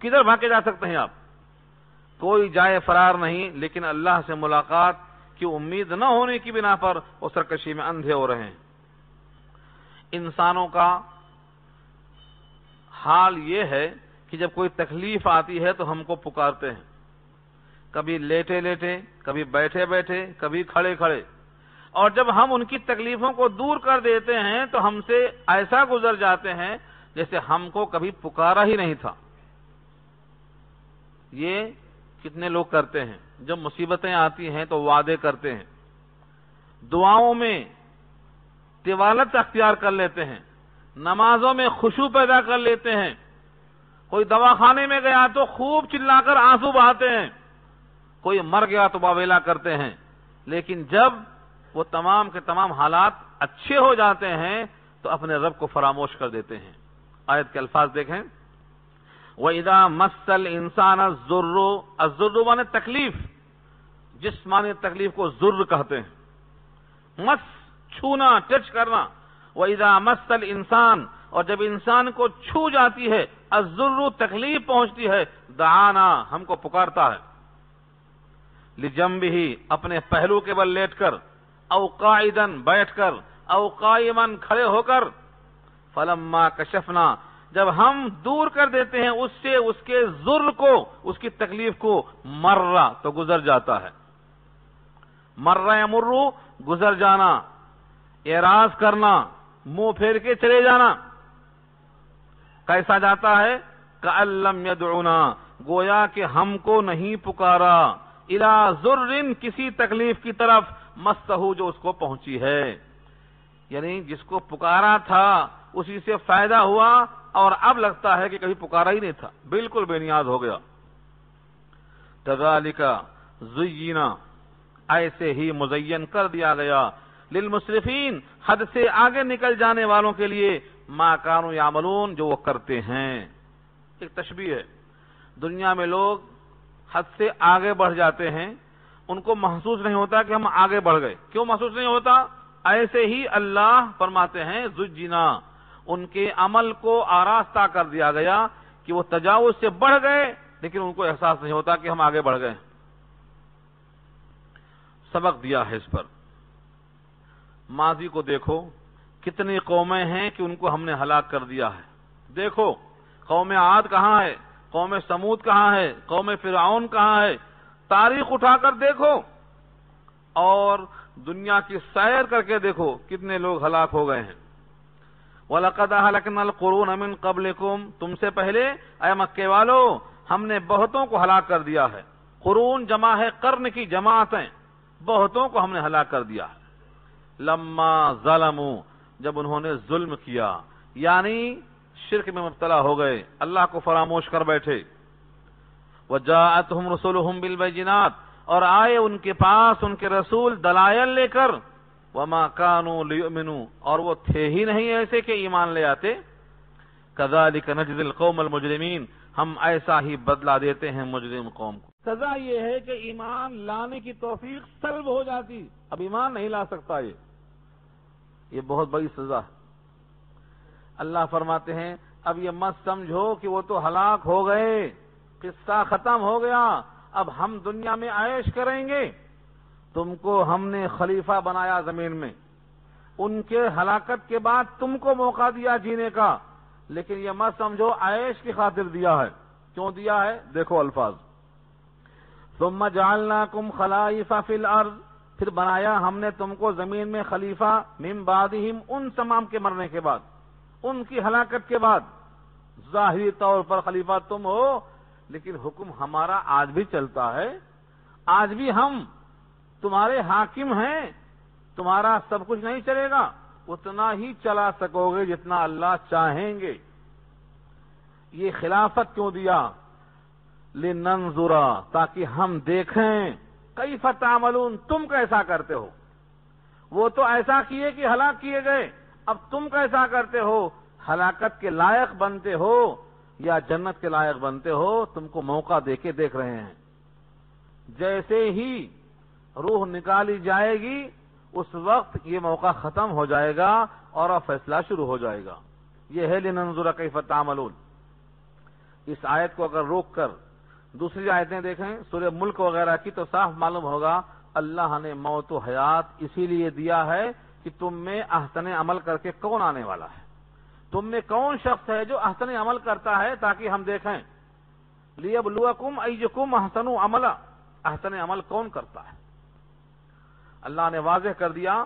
کدھر بھاگ کے جا سکتے ہیں آپ؟ کوئی جائے فرار نہیں، لیکن اللہ سے ملاقات کی امید نہ ہونے کی بنا پر وہ سرکشی میں اندھے ہو رہے ہیں. انسانوں کا حال یہ ہے کہ جب کوئی تکلیف آتی ہے تو ہم کو پکارتے ہیں، کبھی لیٹے لیٹے، کبھی بیٹھے بیٹھے، کبھی کھڑے کھڑے. اور جب ہم ان کی تکلیفوں کو دور کر دیتے ہیں تو ہم سے ایسا گزر جاتے ہیں جیسے ہم کو کبھی پکارا ہی نہیں تھا. یہ کتنے لوگ کرتے ہیں؟ جب مصیبتیں آتی ہیں تو وعدے کرتے ہیں، دعاؤں میں طوالت اختیار کر لیتے ہیں، نمازوں میں خشوع پیدا کر لیتے ہیں. کوئی دواخانے میں گیا تو خوب چلا کر آنسو بہاتے ہیں، کوئی مر گیا تو واویلا کرتے ہیں. لیکن جب وہ تمام کے تمام حالات اچھے ہو جاتے ہیں تو اپنے رب کو فراموش کر دیتے ہیں. آیت کے الفاظ دیکھیں، وَإِذَا مَسَّ الْإِنسَانَ الضُّرُّ، الضُّرُّ مانے تکلیف، جسمانی تکلیف کو ضر کہتے ہیں. مس، چھونا، ٹچ کرنا. وَإِذَا مَسَّ الْإِنسَانَ، اور جب انسان کو چھو جاتی ہے، الضُّرُّ تکلیف پہنچتی ہے، دعانا، ہم کو پکارتا ہے. لِجَنبِهِ، اپنے پہلو کے بل لیٹ کر، او قائدن، بیٹھ کر، او قائمن، کھڑے ہو کر. فَلَمَّا كَشَفْنَا، جب ہم دور کر دیتے ہیں اس سے اس کے ضر کو، اس کی تکلیف کو، مرہ، تو گزر جاتا ہے. مرہ یمرو، گزر جانا، اعراض کرنا، منہ پھیر کے چلے جانا. کیسا جاتا ہے؟ کأن لم یدعونا، گویا کہ ہم کو نہیں پکارا. الی ضر، کسی تکلیف کی طرف، مسہ، جو اس کو پہنچی ہے. یعنی جس کو پکارا تھا اسی سے فائدہ ہوا اور اب لگتا ہے کہ کبھی پکارا ہی نہیں تھا، بالکل بے نیاز ہو گیا. کذالک زینا، ایسے ہی مزین کر دیا گیا، للمسرفین، حد سے آگے نکل جانے والوں کے لیے، ما کانوا یعملون، جو وہ کرتے ہیں. ایک تشبیہ ہے، دنیا میں لوگ حد سے آگے بڑھ جاتے ہیں، ان کو محسوس نہیں ہوتا کہ ہم آگے بڑھ گئے. کیوں محسوس نہیں ہوتا؟ ایسے ہی اللہ فرماتے ہیں زجنا، ان کے عمل کو آراستہ کر دیا گیا کہ وہ تجاوز سے بڑھ گئے، لیکن ان کو احساس نہیں ہوتا کہ ہم آگے بڑھ گئے. سبق دیا ہے اس پر۔ ماضی کو دیکھو، کتنی قومیں ہیں کہ ان کو ہم نے ہلاک کر دیا ہے۔ دیکھو قوم عاد کہاں ہے، قوم سمود کہاں ہے، قوم فرعون کہاں ہے، تاریخ اٹھا کر دیکھو اور دنیا کی سیر کر کے دیکھو کتنے لوگ ہلاک ہو گئے ہیں۔ وَلَقَدْ أَهْلَكْنَا الْقُرُونَ مِنْ قَبْلِكُمْ، تم سے پہلے اے مکے والو ہم نے بہتوں کو ہلاک کر دیا ہے۔ قرون جمع ہے قرن کی جماعتیں، بہتوں کو ہم نے ہلاک کر دیا ہے۔ لما ظلموا، جب انہوں نے ظلم کیا، یعنی شرک میں مبتلا ہو گئے، اللہ کو فراموش کر بیٹھے۔ وَجَاءَتْهُمْ رُسُلُهُمْ بِالْبَيِّنَاتِ، اور آئے ان کے پاس ان کے رسول دلائل لے کر، وَمَا كَانُوا لِيُؤْمِنُوا، اور وہ تھے ہی نہیں ایسے کہ ایمان لے آتے۔ كَذَلِكَ نَجْزِي الْقَوْمَ الْمُجْرِمِينَ، ہم ایسا ہی بدلہ دیتے ہیں مجرم قوم کو۔ سزا یہ ہے کہ ایمان لانے کی توفیق سلب ہو جاتی، اب ایمان نہیں لا سکتا، یہ بہت بڑی سزا ہے۔ اللہ فرماتے ہیں اب یہ مت سمجھو کہ وہ تو ہلاک ہو گئے، قصہ ختم ہو گیا، اب ہم دنیا میں عیش کریں گے۔ تم کو ہم نے خلیفہ بنایا زمین میں، ان کے ہلاکت کے بعد تم کو موقع دیا جینے کا، لیکن یہ مت سمجھو عیش کی خاطر دیا ہے۔ کیوں دیا ہے؟ دیکھو الفاظ، ثم جعلناکم خلائف فی الارض، پھر بنایا ہم نے تم کو زمین میں خلیفہ، من بعدہم، ان تمام کے مرنے کے بعد، ان کی ہلاکت کے بعد۔ ظاہری طور پر خلیفہ تم ہو، لیکن حکم ہمارا آج بھی چلتا ہے، آج بھی ہم تمہارے حاکم ہیں، تمہارا سب کچھ نہیں چلے گا، اتنا ہی چلا سکو گے جتنا اللہ چاہیں گے۔ یہ خلافت کیوں دیا؟ لننظرا، تاکہ ہم دیکھیں کیف تعملون، تم کیسا کرتے ہو۔ وہ تو ایسا کیے کہ ہلاک کیے گئے، اب تم کیسا کرتے ہو، ہلاکت کے لائق بنتے ہو یا جنت کے لائق بنتے ہو، تم کو موقع دے کے دیکھ رہے ہیں۔ جیسے ہی روح نکالی جائے گی اس وقت یہ موقع ختم ہو جائے گا اور اب فیصلہ شروع ہو جائے گا۔ یہ ہے لننظر کیف تعملون۔ اس آیت کو اگر روک کر دوسری آیتیں دیکھیں سورہ ملک وغیرہ کی تو صاف معلوم ہوگا اللہ نے موت و حیات اسی لیے دیا ہے کہ تم میں احسن عمل کر کے کون آنے والا ہے، تم میں کون شخص ہے جو احسن عمل کرتا ہے، تاکہ ہم دیکھیں لیبلوکم ایکم احسن عملا، احسن عمل کون کرتا ہے۔ اللہ نے واضح کر دیا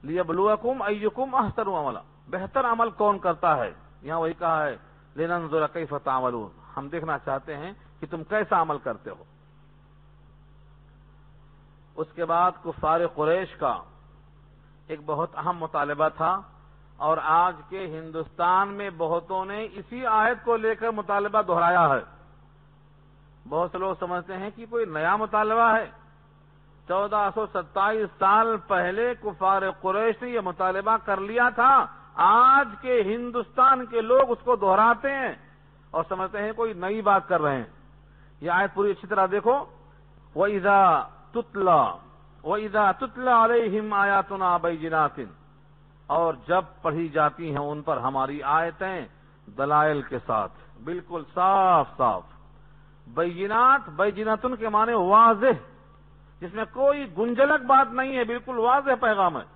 لیبلوکم ایکم احسن عملا، بہتر عمل کون کرتا ہے، یہاں وہی کہا ہے لننظر کیف تعملون، ہم دیکھنا چاہتے ہیں کہ تم کیسا عمل کرتے ہو۔ اس کے بعد کفار قریش کا ایک بہت اہم مطالبہ تھا، اور آج کے ہندوستان میں بہتوں نے اسی آیت کو لے کر مطالبہ دہرایا ہے۔ بہت سے لوگ سمجھتے ہیں کہ کوئی نیا مطالبہ ہے، 1427 سال پہلے کفار قریش نے یہ مطالبہ کر لیا تھا، آج کے ہندوستان کے لوگ اس کو دہراتے ہیں اور سمجھتے ہیں کوئی نئی بات کر رہے ہیں۔ یہ آیت پوری اچھی طرح دیکھو، وَإِذَا تُتْلَى عَلَيْهِمْ آيَاتُنَا بَيِّنَاتٍ، اور جب پڑھی جاتی ہیں ان پر ہماری آیتیں دلائل کے ساتھ، بالکل صاف صاف۔ بینات، بیناتن کے معنی واضح، جس میں کوئی گنجلک بات نہیں ہے، بالکل واضح پیغام ہے۔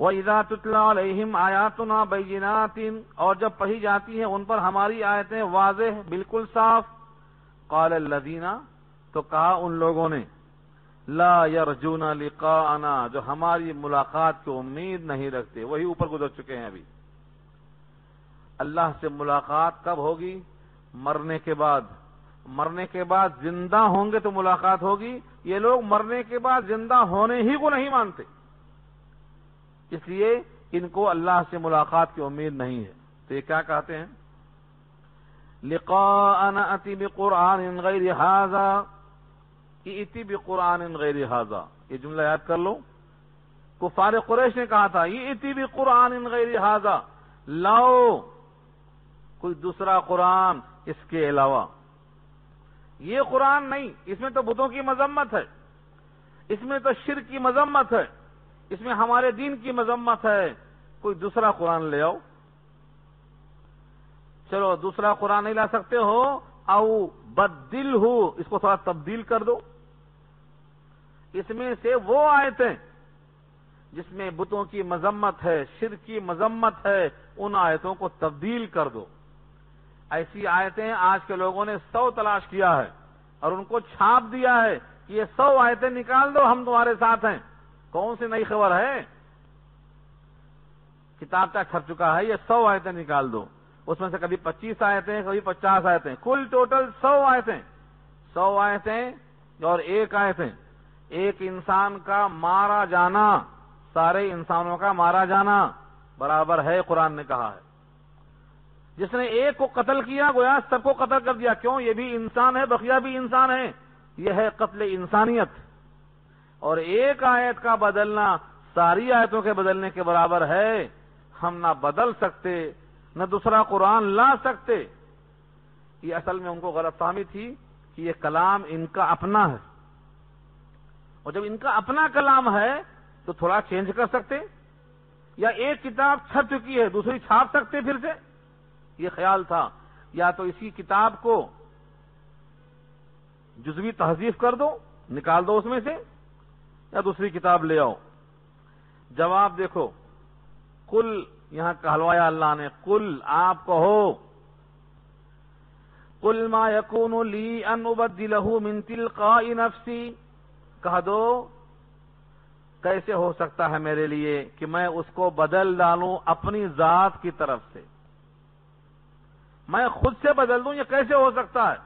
وَإِذَا تُتْلَى عَلَيْهِمْ آيَاتُنَا بَيِّنَاتٍ، اور جب پڑھی جاتی ہیں ان پر ہماری آیتیں واضح، بالکل صاف۔ قَالَ الَّذِينَ، تو کہا ان لوگوں نے، لا يرجون لقاءنا، جو ہماری ملاقات کی امید نہیں رکھتے، وہی اوپر گزر چکے ہیں۔ ابھی اللہ سے ملاقات کب ہوگی؟ مرنے کے بعد، مرنے کے بعد زندہ ہوں گے تو ملاقات ہوگی۔ یہ لوگ مرنے کے بعد زندہ ہونے ہی کو نہیں مانتے، اس لیے ان کو اللہ سے ملاقات کی امید نہیں ہے۔ تو یہ کیا کہتے ہیں؟ لقاءنا اتی بقرآن غیر ھذا، اتی بقرآن غیر ھذا، یہ جملہ یاد کر لو۔ کفار قریش نے کہا تھا یہ اتی بقرآن غیر ھذا، لاؤ کوئی دوسرا قرآن اس کے علاوہ، یہ قرآن نہیں، اس میں تو بتوں کی مذمت ہے، اس میں تو شرک کی مذمت ہے، اس میں ہمارے دین کی مذمت ہے، کوئی دوسرا قرآن لے آؤ۔ چلو دوسرا قرآن نہیں لا سکتے ہو، او بدل ہو، اس کو تھوڑا تبدیل کر دو، اس میں سے وہ آیتیں جس میں بتوں کی مذمت ہے، شرک کی مذمت ہے، ان آیتوں کو تبدیل کر دو۔ ایسی آیتیں آج کے لوگوں نے 100 تلاش کیا ہے اور ان کو چھاپ دیا ہے کہ یہ 100 آیتیں نکال دو، ہم تمہارے ساتھ ہیں۔ کون سی نئی خبر ہے؟ کتاب کا چھپ چکا ہے، یہ 100 آیتیں نکال دو۔ اس میں سے کبھی 25 آیتیں، کبھی 50 آیتیں، کل ٹوٹل 100 آیتیں۔ 100 آیتیں اور ایک آیتیں، ایک انسان کا مارا جانا سارے انسانوں کا مارا جانا برابر ہے، قرآن نے کہا ہے۔ جس نے ایک کو قتل کیا گویا سب کو قتل کر دیا، کیوں؟ یہ بھی انسان ہے، بقیہ بھی انسان ہے، یہ ہے قتل انسانیت۔ اور ایک آیت کا بدلنا ساری آیتوں کے بدلنے کے برابر ہے۔ ہم نہ بدل سکتے نہ دوسرا قرآن لا سکتے۔ یہ اصل میں ان کو غلط فہمی تھی کہ یہ کلام ان کا اپنا ہے، اور جب ان کا اپنا کلام ہے تو تھوڑا چینج کر سکتے، یا ایک کتاب چھپ چکی ہے دوسری چھاپ سکتے پھر سے۔ یہ خیال تھا یا تو اسی کتاب کو جزوی تحذیف کر دو، نکال دو اس میں سے، یا دوسری کتاب لے آؤ۔ جواب دیکھو، قل یہاں کہلوایا اللہ نے، قل آپ کہو، قل ما یکون لی ان ابدلہ من تلقاء نفسی، کہہ دو کیسے ہو سکتا ہے میرے لیے کہ میں اس کو بدل ڈالوں اپنی ذات کی طرف سے، میں خود سے بدل دوں، یہ کیسے ہو سکتا ہے؟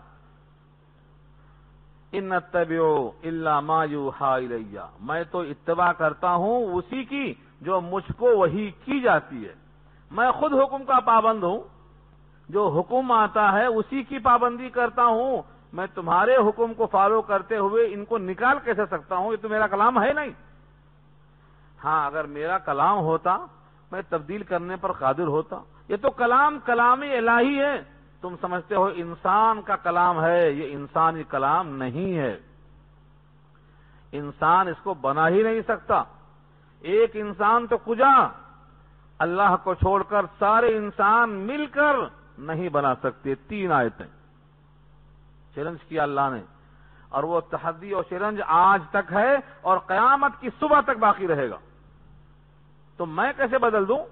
ان اتبع الا ما یوحی الی، میں تو اتباع کرتا ہوں اسی کی جو مجھ کو وحی کی جاتی ہے۔ میں خود حکم کا پابند ہوں، جو حکم آتا ہے اسی کی پابندی کرتا ہوں۔ میں تمہارے حکم کو فالو کرتے ہوئے ان کو نکال کیسے سکتا ہوں؟ یہ تو میرا کلام ہے نہیں۔ ہاں اگر میرا کلام ہوتا میں تبدیل کرنے پر قادر ہوتا۔ یہ تو کلام الہی ہے، تم سمجھتے ہو انسان کا کلام ہے، یہ انسانی کلام نہیں ہے۔ انسان اس کو بنا ہی نہیں سکتا۔ ایک انسان تو کجا، اللہ کو چھوڑ کر سارے انسان مل کر نہیں بنا سکتے۔ 3 آیتیں چیلنج کیا اللہ نے، اور وہ تحدی اور چیلنج آج تک ہے اور قیامت کی صبح تک باقی رہے گا۔ تو میں کیسے بدل دوں؟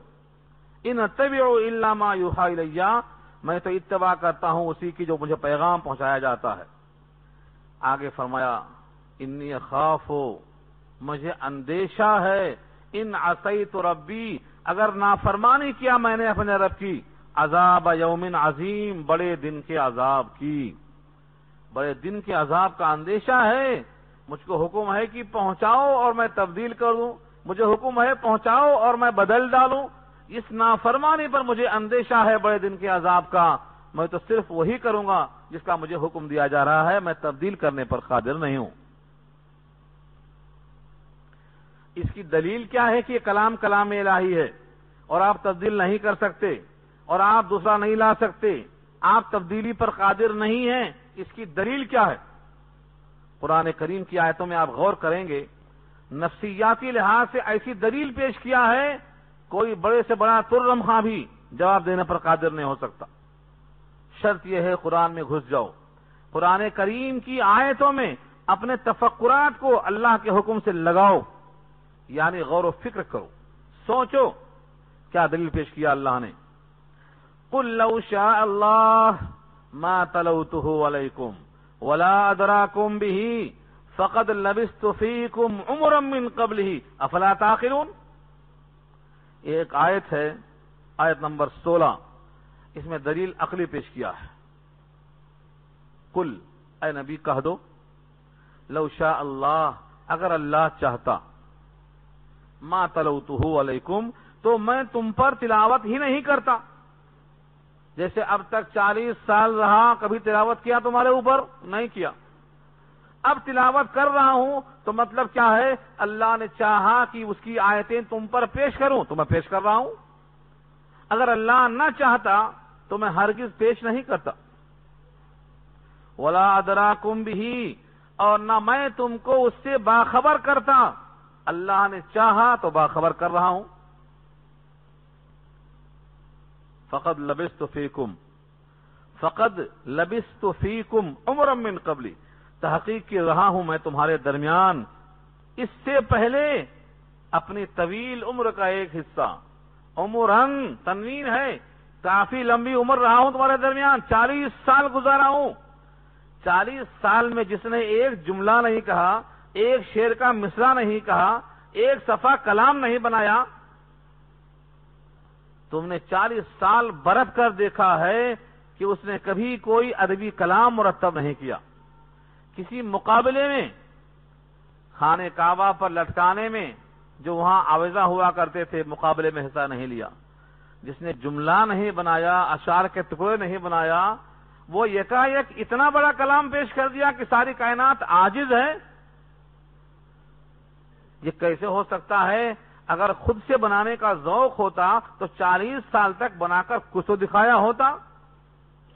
ان اتبع الا ما یوحی الی، میں تو اتباع کرتا ہوں اسی کی جو مجھے پیغام پہنچایا جاتا ہے۔ آگے فرمایا انی اخاف، مجھے اندیشہ ہے، ان عصیت ربی، اگر نافرمانی کیا میں نے اپنے رب کی، عذاب یوم عظیم، بڑے دن کے عذاب کی، بڑے دن کے عذاب کا اندیشہ ہے۔ مجھ کو حکم ہے کہ پہنچاؤ اور میں تبدیل کر دوں، مجھے حکم ہے پہنچاؤ اور میں بدل ڈالوں۔ اس نافرمانی پر مجھے اندیشہ ہے بڑے دن کے عذاب کا۔ میں تو صرف وہی کروں گا جس کا مجھے حکم دیا جا رہا ہے، میں تبدیل کرنے پر قادر نہیں ہوں۔ اس کی دلیل کیا ہے کہ یہ کلام الہی ہے اور آپ تبدیل نہیں کر سکتے اور آپ دوسرا نہیں لا سکتے، آپ تبدیلی پر قادر نہیں ہیں۔ اس کی دلیل کیا ہے؟ قرآن کریم کی آیتوں میں آپ غور کریں گے، نفسیاتی لحاظ سے ایسی دلیل پیش کیا ہے کوئی بڑے سے بڑا ترم خاں بھی جواب دینے پر قادر نہیں ہو سکتا۔ شرط یہ ہے قرآن میں گھس جاؤ، قرآن کریم کی آیتوں میں اپنے تفکرات کو اللہ کے حکم سے لگاؤ، یعنی غور و فکر کرو، سوچو کیا دلیل پیش کیا اللہ نے۔ قل لو شاء اللہ ما تلوتہ علیکم ولا ادراکم بہ فقد لبثت فیکم عمرا من قبلہ افلا تعقلون۔ ایک آیت ہے، آیت نمبر 16، اس میں دلیل عقلی پیش کیا ہے۔ قل، اے نبی کہہ دو، لو شاء اللہ، اگر اللہ چاہتا، ما تلوتہ علیکم، تو میں تم پر تلاوت ہی نہیں کرتا۔ جیسے اب تک 40 سال رہا، کبھی تلاوت کیا تمہارے اوپر؟ نہیں کیا۔ اب تلاوت کر رہا ہوں تو مطلب کیا ہے؟ اللہ نے چاہا کہ اس کی آیتیں تم پر پیش کروں تو میں پیش کر رہا ہوں۔ اگر اللہ نہ چاہتا تو میں ہرگز پیش نہیں کرتا۔ ولا ادراکم بہ، اور نہ میں تم کو اس سے باخبر کرتا۔ اللہ نے چاہا تو باخبر کر رہا ہوں۔ فقد لبثت فیکم، فقد لبثت فیکم عمرا من قبلی، تحقیق کی رہا ہوں میں تمہارے درمیان اس سے پہلے اپنی طویل عمر کا ایک حصہ، عمرن تنوین ہے، کافی لمبی عمر رہا ہوں تمہارے درمیان، 40 سال گزارا ہوں۔ 40 سال میں جس نے ایک جملہ نہیں کہا، ایک شعر کا مصرع نہیں کہا، ایک صفحہ کلام نہیں بنایا، تم نے 40 سال برت کر دیکھا ہے کہ اس نے کبھی کوئی ادبی کلام مرتب نہیں کیا۔ کسی مقابلے میں خانہ کعبہ پر لٹکانے میں جو وہاں آویزہ ہوا کرتے تھے، مقابلے میں حصہ نہیں لیا۔ جس نے جملہ نہیں بنایا، اشعار کے ٹکڑے نہیں بنایا، وہ یکایک اتنا بڑا کلام پیش کر دیا کہ ساری کائنات عاجز ہے۔ یہ کیسے ہو سکتا ہے؟ اگر خود سے بنانے کا ذوق ہوتا تو 40 سال تک بنا کر کچھ تو دکھایا ہوتا۔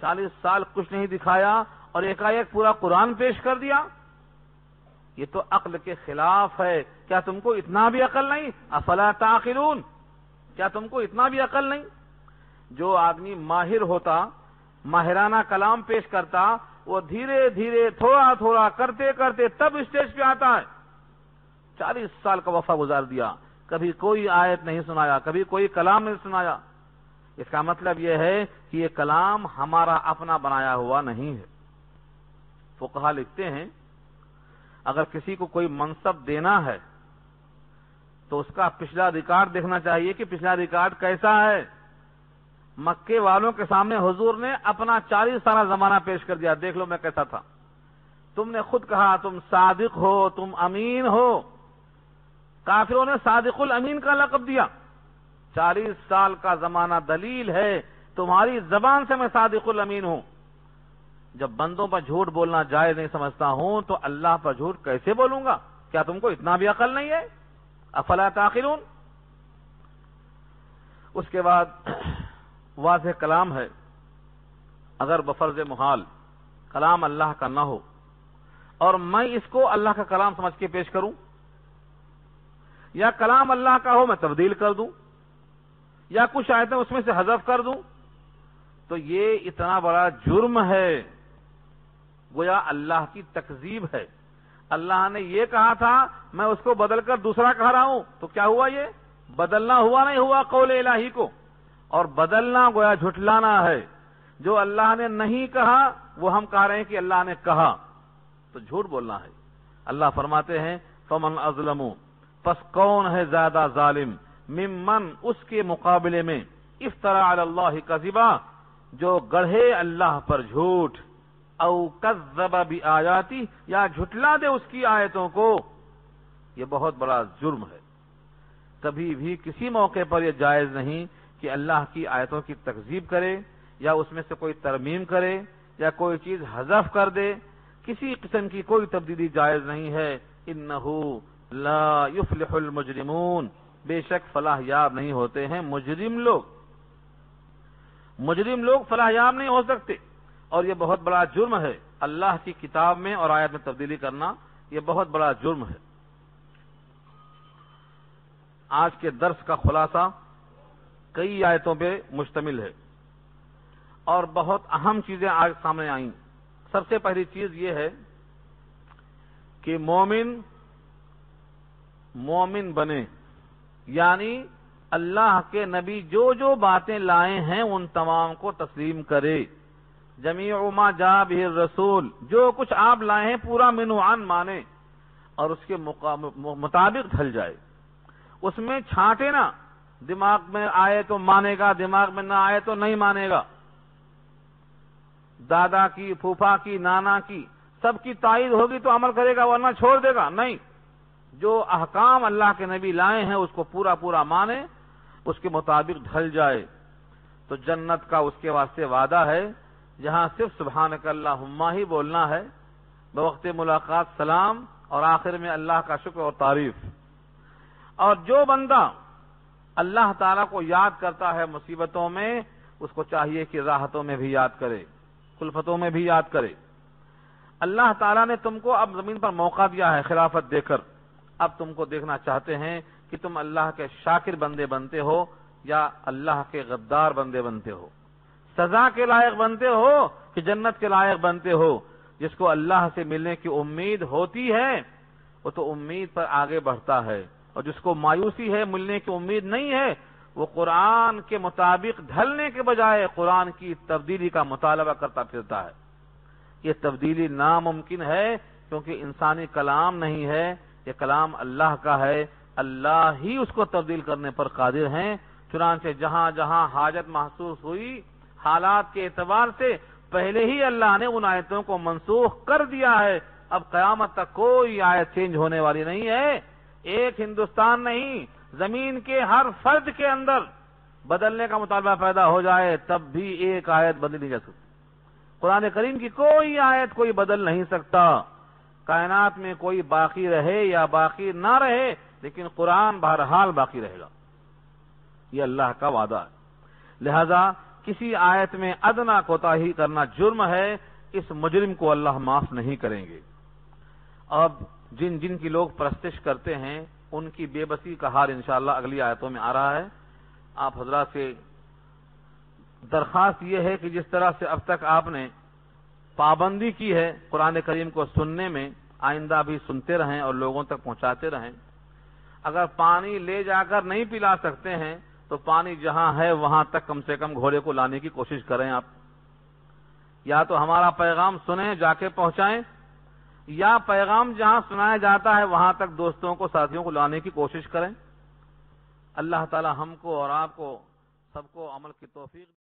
40 سال کچھ نہیں دکھایا اور یکایک پورا قرآن پیش کر دیا۔ یہ تو عقل کے خلاف ہے۔ کیا تم کو اتنا بھی عقل نہیں؟ افلا تعقلون، کیا تم کو اتنا بھی عقل نہیں؟ جو آدمی ماہر ہوتا، ماہرانہ کلام پیش کرتا، وہ دھیرے دھیرے تھوڑا تھوڑا کرتے کرتے تب اسٹیج پہ آتا ہے۔ 40 سال کا وقفہ گزار دیا، کبھی کوئی آیت نہیں سنایا، کبھی کوئی کلام نہیں سنایا۔ اس کا مطلب یہ ہے کہ یہ کلام ہمارا اپنا بنایا ہوا نہیں ہے۔ فقہا لکھتے ہیں اگر کسی کو کوئی منصب دینا ہے تو اس کا پچھلا ریکارڈ دیکھنا چاہیے کہ پچھلا ریکارڈ کیسا ہے۔ مکے والوں کے سامنے حضور نے اپنا 40 سالہ زمانہ پیش کر دیا، دیکھ لو میں کیسا تھا۔ تم نے خود کہا تم صادق ہو، تم امین ہو۔ کافروں نے صادق الامین کا لقب دیا۔ 40 سال کا زمانہ دلیل ہے تمہاری زبان سے میں صادق الامین ہوں۔ جب بندوں پر جھوٹ بولنا جائز نہیں سمجھتا ہوں تو اللہ پر جھوٹ کیسے بولوں گا؟ کیا تم کو اتنا بھی عقل نہیں ہے؟ افلا تعقلون۔ اس کے بعد واضح کلام ہے، اگر بفرض محال کلام اللہ کا نہ ہو اور میں اس کو اللہ کا کلام سمجھ کے پیش کروں، یا کلام اللہ کا ہو میں تبدیل کر دوں، یا کچھ آیتیں اس میں سے حذف کر دوں، تو یہ اتنا بڑا جرم ہے، گویا اللہ کی تکذیب ہے۔ اللہ نے یہ کہا تھا میں اس کو بدل کر دوسرا کہہ رہا ہوں، تو کیا ہوا؟ یہ بدلنا ہوا نہیں ہوا قول الہی کو، اور بدلنا گویا جھٹلانا ہے۔ جو اللہ نے نہیں کہا وہ ہم کہہ رہے ہیں کہ اللہ نے کہا، تو جھوٹ بولنا ہے۔ اللہ فرماتے ہیں فمن اظلم، پس کون ہے زیادہ ظالم، ممن اس کے مقابلے میں افترا علی اللہ کذبا، جو گڑھے اللہ پر جھوٹ، او کذب بآیاتی، یا جھٹلا دے اس کی آیتوں کو۔ یہ بہت بڑا جرم ہے۔ کبھی بھی کسی موقع پر یہ جائز نہیں کہ اللہ کی آیتوں کی تکذیب کرے، یا اس میں سے کوئی ترمیم کرے، یا کوئی چیز حذف کر دے۔ کسی قسم کی کوئی تبدیلی جائز نہیں ہے۔ انہ لا یفلح المجرمون، بے شک فلاح یاب نہیں ہوتے ہیں مجرم لوگ۔ مجرم لوگ فلاح یاب نہیں ہو سکتے، اور یہ بہت بڑا جرم ہے۔ اللہ کی کتاب میں اور آیت میں تبدیلی کرنا یہ بہت بڑا جرم ہے۔ آج کے درس کا خلاصہ کئی آیتوں پہ مشتمل ہے، اور بہت اہم چیزیں آج سامنے آئیں۔ سب سے پہلی چیز یہ ہے کہ مومن بنے، یعنی اللہ کے نبی جو جو باتیں لائے ہیں ان تمام کو تسلیم کرے۔ جمیع ما جاء بہ الرسول، جو کچھ آپ لائے ہیں پورا منوعاً مانے اور اس کے مطابق ڈھل جائے۔ اس میں چھانٹے نا، دماغ میں آئے تو مانے گا، دماغ میں نہ آئے تو نہیں مانے گا۔ دادا کی، پھوپھا کی، نانا کی، سب کی تائید ہوگی تو عمل کرے گا، ورنہ چھوڑ دے گا۔ نہیں، جو احکام اللہ کے نبی لائے ہیں اس کو پورا پورا مانے، اس کے مطابق ڈھل جائے، تو جنت کا اس کے واسطے وعدہ ہے، جہاں صرف سبحانک اللہم ہی بولنا ہے، بوقت ملاقات سلام، اور آخر میں اللہ کا شکر اور تعریف۔ اور جو بندہ اللہ تعالیٰ کو یاد کرتا ہے مصیبتوں میں، اس کو چاہیے کہ راحتوں میں بھی یاد کرے، کلفتوں میں بھی یاد کرے۔ اللہ تعالیٰ نے تم کو اب زمین پر موقع دیا ہے خلافت دے کر، اب تم کو دیکھنا چاہتے ہیں کہ تم اللہ کے شاکر بندے بنتے ہو یا اللہ کے غدار بندے بنتے ہو، سزا کے لائق بنتے ہو کہ جنت کے لائق بنتے ہو۔ جس کو اللہ سے ملنے کی امید ہوتی ہے وہ تو امید پر آگے بڑھتا ہے، اور جس کو مایوسی ہے، ملنے کی امید نہیں ہے، وہ قرآن کے مطابق ڈھلنے کے بجائے قرآن کی تبدیلی کا مطالبہ کرتا پھرتا ہے۔ یہ تبدیلی ناممکن ہے، کیونکہ انسانی کلام نہیں ہے، یہ کلام اللہ کا ہے، اللہ ہی اس کو تبدیل کرنے پر قادر ہیں۔ چنانچہ جہاں جہاں حاجت محسوس ہوئی حالات کے اعتبار سے، پہلے ہی اللہ نے ان آیتوں کو منسوخ کر دیا ہے۔ اب قیامت تک کوئی آیت چینج ہونے والی نہیں ہے۔ ایک ہندوستان نہیں، زمین کے ہر فرد کے اندر بدلنے کا مطالبہ پیدا ہو جائے تب بھی ایک آیت بدلی نہیں جا سکتی۔ قرآن کریم کی کوئی آیت کوئی بدل نہیں سکتا۔ کائنات میں کوئی باقی رہے یا باقی نہ رہے، لیکن قرآن بہرحال باقی رہے گا، یہ اللہ کا وعدہ ہے۔ لہذا کسی آیت میں ادنا کوتاہی کرنا جرم ہے، اس مجرم کو اللہ معاف نہیں کریں گے۔ اب جن جن کی لوگ پرستش کرتے ہیں ان کی بے بسی کا حال انشاءاللہ اگلی آیتوں میں آ رہا ہے۔ آپ حضرات سے درخواست یہ ہے کہ جس طرح سے اب تک آپ نے پابندی کی ہے قرآن کریم کو سننے میں، آئندہ بھی سنتے رہیں اور لوگوں تک پہنچاتے رہیں۔ اگر پانی لے جا کر نہیں پلا سکتے ہیں تو پانی جہاں ہے وہاں تک کم سے کم گھوڑے کو لانے کی کوشش کریں آپ۔ یا تو ہمارا پیغام سنیں، جا کے پہنچائیں، یا پیغام جہاں سنایا جاتا ہے وہاں تک دوستوں کو، ساتھیوں کو لانے کی کوشش کریں۔ اللہ تعالی ہم کو اور آپ کو سب کو عمل کی توفیق